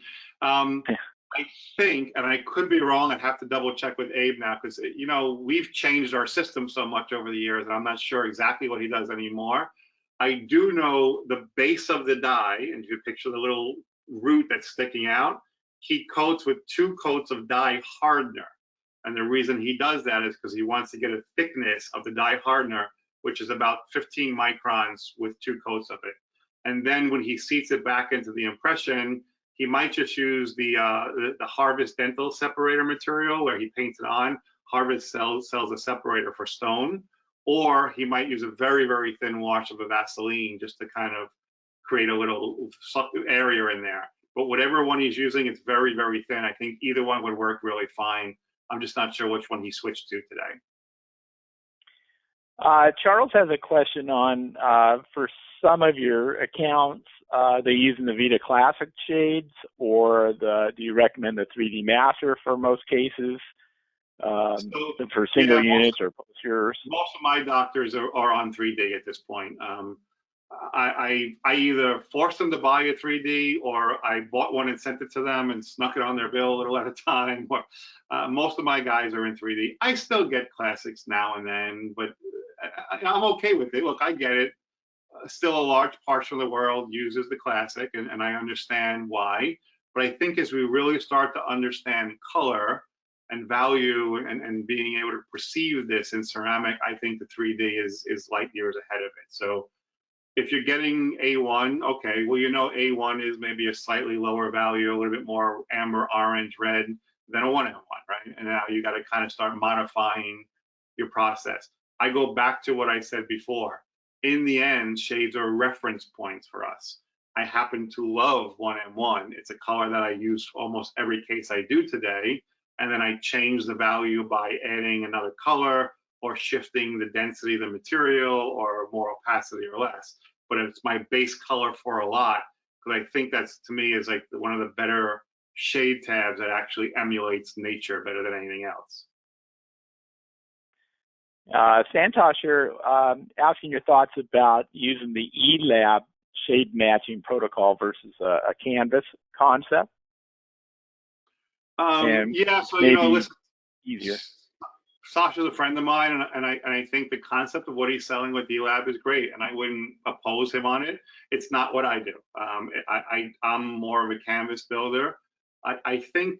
I think, and I could be wrong, I'd have to double check with Abe now, because, you know, we've changed our system so much over the years, and I'm not sure exactly what he does anymore. I do know the base of the dye, and if you picture the little root that's sticking out, he coats with 2 coats of dye hardener. And the reason he does that is because he wants to get a thickness of the dye hardener, which is about 15 microns with 2 coats of it. And then when he seats it back into the impression, he might just use the Harvest dental separator material where he paints it on. Harvest sells a separator for stone, or he might use a very, very thin wash of a Vaseline just to kind of create a little area in there. But whatever one he's using, it's very, very thin. I think either one would work really fine. I'm just not sure which one he switched to today. Charles has a question on, for some of your accounts, they using the VITA Classic shades, or do you recommend the 3D Master for most cases, for single units or postures? Most of my doctors are on 3D at this point. I either forced them to buy a 3D, or I bought one and sent it to them and snuck it on their bill a little at a time. But most of my guys are in 3D. I still get classics now and then, but I'm okay with it. Look, I get it. Still a large portion of the world uses the classic, and I understand why. But I think as we really start to understand color and value and being able to perceive this in ceramic, I think the 3D is light years ahead of it. So if you're getting A1, okay, well, you know, A1 is maybe a slightly lower value, a little bit more amber, orange, red than a 1M1, right? And now you got to kind of start modifying your process. I go back to what I said before. In the end, shades are reference points for us. I happen to love 1M1. It's a color that I use almost every case I do today. And then I change the value by adding another color or shifting the density of the material or more opacity or less. But it's my base color for a lot, because I think that's, to me, is like one of the better shade tabs that actually emulates nature better than anything else. Santosh here, asking your thoughts about using the eLab shade matching protocol versus a canvas concept. Yeah, so, you know, listen, easier. Sasha's a friend of mine, and I think the concept of what he's selling with eLab is great, and I wouldn't oppose him on it. It's not what I do. I'm more of a canvas builder. I think,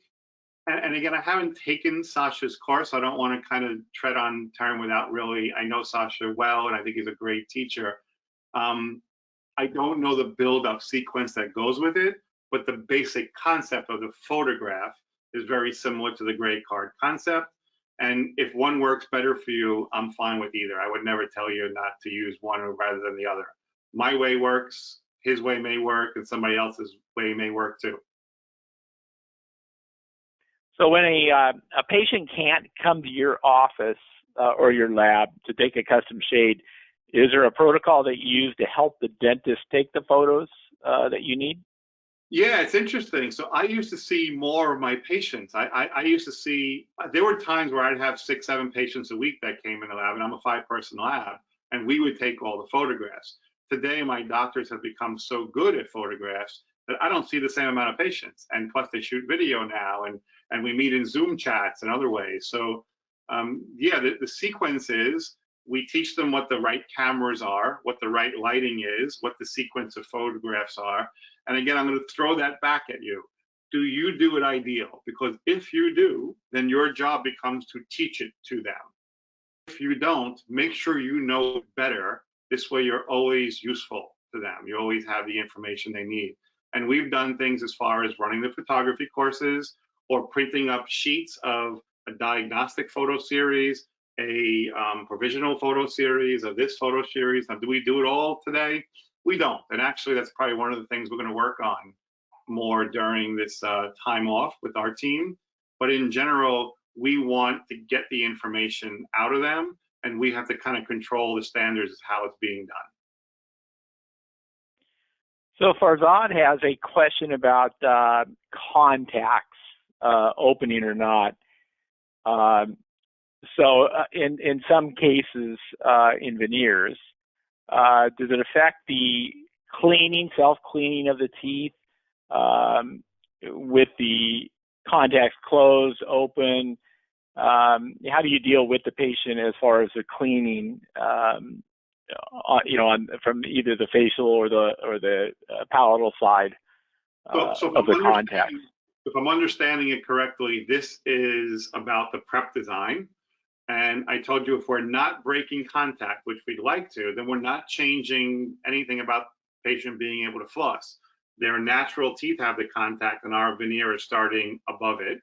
and again, I haven't taken Sasha's course. So I don't want to kind of tread on term without really, I know Sasha well, and I think he's a great teacher. I don't know the build-up sequence that goes with it, but the basic concept of the photograph is very similar to the gray card concept. And if one works better for you, I'm fine with either. I would never tell you not to use one rather than the other. My way works, his way may work, and somebody else's way may work too. So when a patient can't come to your office or your lab to take a custom shade, is there a protocol that you use to help the dentist take the photos that you need? Yeah, it's interesting. So I used to see more of my patients. I used to see, there were times where I'd have 6, 7 patients a week that came in the lab, and I'm a 5-person lab, and we would take all the photographs. Today, my doctors have become so good at photographs that I don't see the same amount of patients. And plus, they shoot video now, and we meet in Zoom chats and other ways. So yeah, the sequence is we teach them what the right cameras are, what the right lighting is, what the sequence of photographs are. And again, I'm going to throw that back at you. Do you do it ideal? Because if you do, then your job becomes to teach it to them. If you don't, make sure you know better. This way you're always useful to them. You always have the information they need. And we've done things as far as running the photography courses or printing up sheets of a diagnostic photo series, a provisional photo series, of this photo series. Now, do we do it all today? We don't. And actually, that's probably one of the things we're going to work on more during this time off with our team. But in general, we want to get the information out of them, and we have to kind of control the standards of how it's being done. So Farzad has a question about contacts, opening or not. So in some cases in veneers, does it affect the cleaning, self-cleaning of the teeth with the contacts closed, open? How do you deal with the patient as far as the cleaning, from either the facial or the palatal side of the contact? If I'm understanding it correctly, this is about the prep design. And I told you, if we're not breaking contact, which we'd like to, then we're not changing anything about the patient being able to floss. Their natural teeth have the contact, and our veneer is starting above it.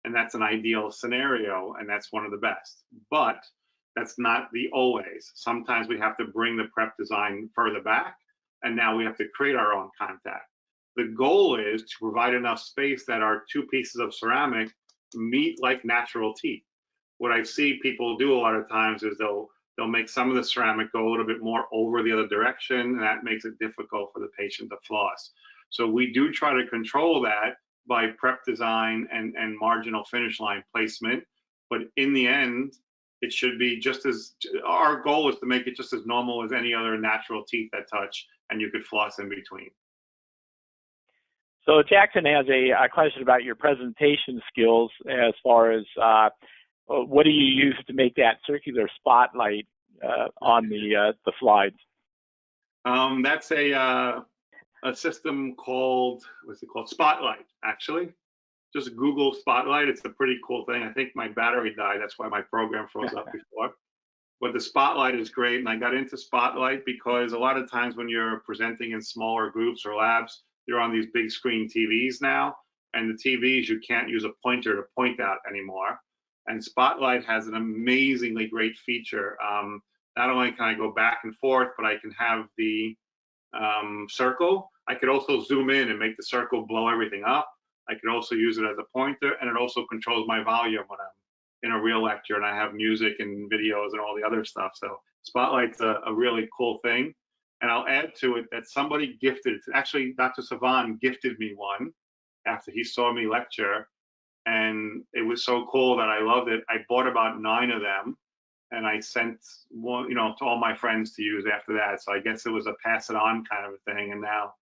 And that's an ideal scenario, and that's one of the best. But that's not the always. Sometimes we have to bring the prep design further back, and now we have to create our own contact. The goal is to provide enough space that our 2 pieces of ceramic meet like natural teeth. What I see people do a lot of times is they'll make some of the ceramic go a little bit more over the other direction, and that makes it difficult for the patient to floss. So we do try to control that by prep design and marginal finish line placement. But in the end, it should be just as, our goal is to make it just as normal as any other natural teeth that touch, and you could floss in between. So Jackson has a question about your presentation skills as far as what do you use to make that circular spotlight on the slides? That's a system called, what's it called? Spotlight, actually. Just Google Spotlight. It's a pretty cool thing. I think my battery died. That's why my program froze up before. But the Spotlight is great. And I got into Spotlight because a lot of times when you're presenting in smaller groups or labs, you're on these big screen TVs now. And the TVs, you can't use a pointer to point out anymore. And Spotlight has an amazingly great feature. Not only can I go back and forth, but I can have the circle. I could also zoom in and make the circle blow everything up. I could also use it as a pointer, and it also controls my volume when I'm in a real lecture and I have music and videos and all the other stuff. So Spotlight's a really cool thing. And I'll add to it that somebody gifted, actually Dr. Savan gifted me one after he saw me lecture, and it was so cool that I loved it. I bought about 9 of them, and I sent one, to all my friends to use after that. So I guess it was a pass it on kind of a thing. And now,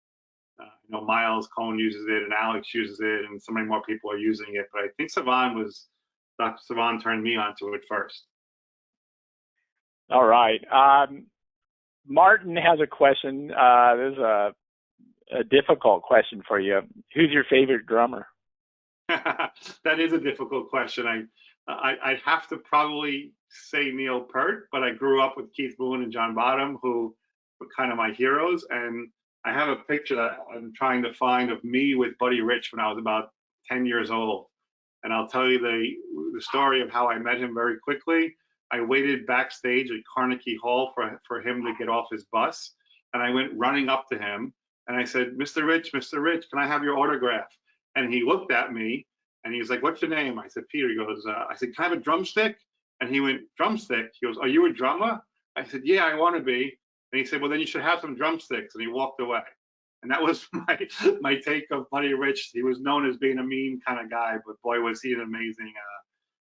Miles Cohn uses it, and Alex uses it, and so many more people are using it. But I think Dr. Savan turned me onto it first. All right. Martin has a question. There's a difficult question for you. Who's your favorite drummer? That is a difficult question. I'd have to probably say Neil Peart, but I grew up with Keith Boone and John Bottom, who were kind of my heroes. And I have a picture that I'm trying to find of me with Buddy Rich when I was about 10 years old. And I'll tell you the story of how I met him very quickly. I waited backstage at Carnegie Hall for him to get off his bus. And I went running up to him and I said, Mr. Rich, can I have your autograph? And he looked at me and he was like, what's your name? I said, Peter. He goes, I said, can I have a drumstick? And he went, drumstick? He goes, are you a drummer? I said, yeah, I want to be. And he said, well, then you should have some drumsticks. And he walked away. And that was my take of Buddy Rich. He was known as being a mean kind of guy, but boy, was he an amazing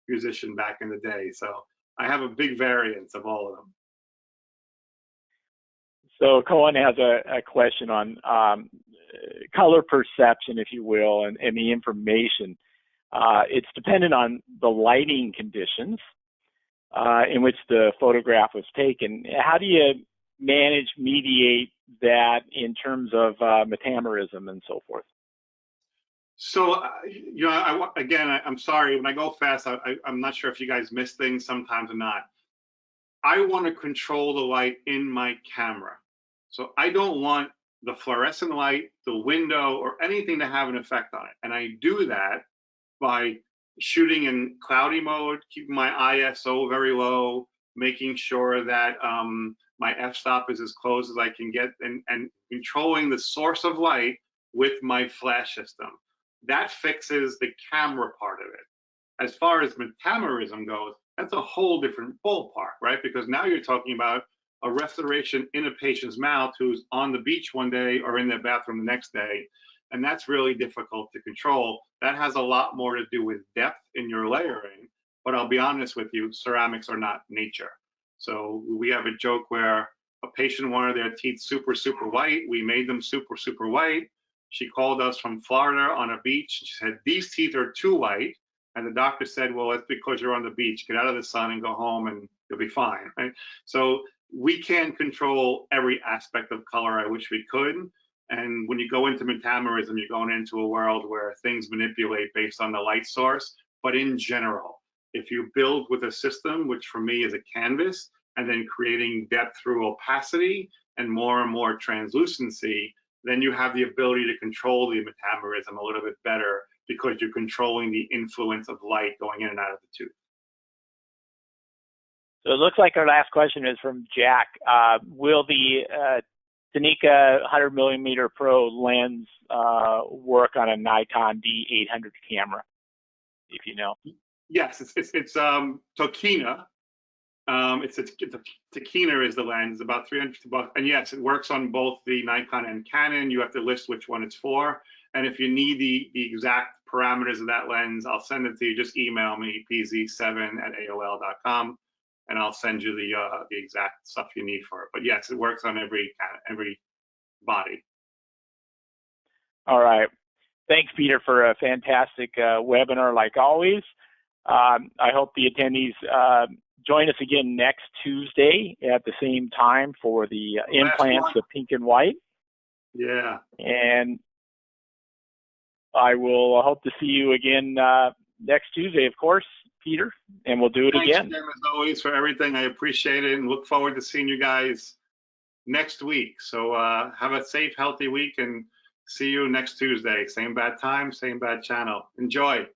musician back in the day. So I have a big variance of all of them. So Cohen has a question on color perception, if you will, and the information. It's dependent on the lighting conditions in which the photograph was taken. How do you mediate that in terms of metamerism and so forth? So, you know, I'm sorry, when I go fast, I'm not sure if you guys miss things sometimes or not. I want to control the light in my camera. So I don't want the fluorescent light, the window, or anything to have an effect on it. And I do that by shooting in cloudy mode, keeping my ISO very low, making sure that my f-stop is as close as I can get, and controlling the source of light with my flash system. That fixes the camera part of it. As far as metamerism goes, that's a whole different ballpark, right? Because now you're talking about a restoration in a patient's mouth who's on the beach one day or in their bathroom the next day. And that's really difficult to control. That has a lot more to do with depth in your layering. But I'll be honest with you, ceramics are not nature. So we have a joke where a patient wanted their teeth super, super white. We made them super, super white. She called us from Florida on a beach. She said, these teeth are too white. And the doctor said, well, it's because you're on the beach. Get out of the sun and go home and you'll be fine, right? So we can't control every aspect of color. I wish we could. And when you go into metamerism, you're going into a world where things manipulate based on the light source. But in general, if you build with a system, which for me is a canvas, and then creating depth through opacity and more translucency, then you have the ability to control the metamerism a little bit better because you're controlling the influence of light going in and out of the tooth. So it looks like our last question is from Jack. Will the Tanika 100mm Pro lens work on a Nikon D800 camera, if you know? Yes, it's Tokina. It's Tokina is the lens, about $350. And yes, it works on both the Nikon and Canon. You have to list which one it's for. And if you need the exact parameters of that lens, I'll send it to you. Just email me, pz7@aol.com, and I'll send you the exact stuff you need for it. But yes, it works on every body. All right. Thanks, Peter, for a fantastic webinar, like always. I hope the attendees join us again next Tuesday at the same time for the implants of pink and white. Yeah. And I will hope to see you again next Tuesday, of course, Peter, and we'll do it again. Thanks, Jim, as always, for everything. I appreciate it and look forward to seeing you guys next week. So have a safe, healthy week and see you next Tuesday. Same bad time, same bad channel. Enjoy.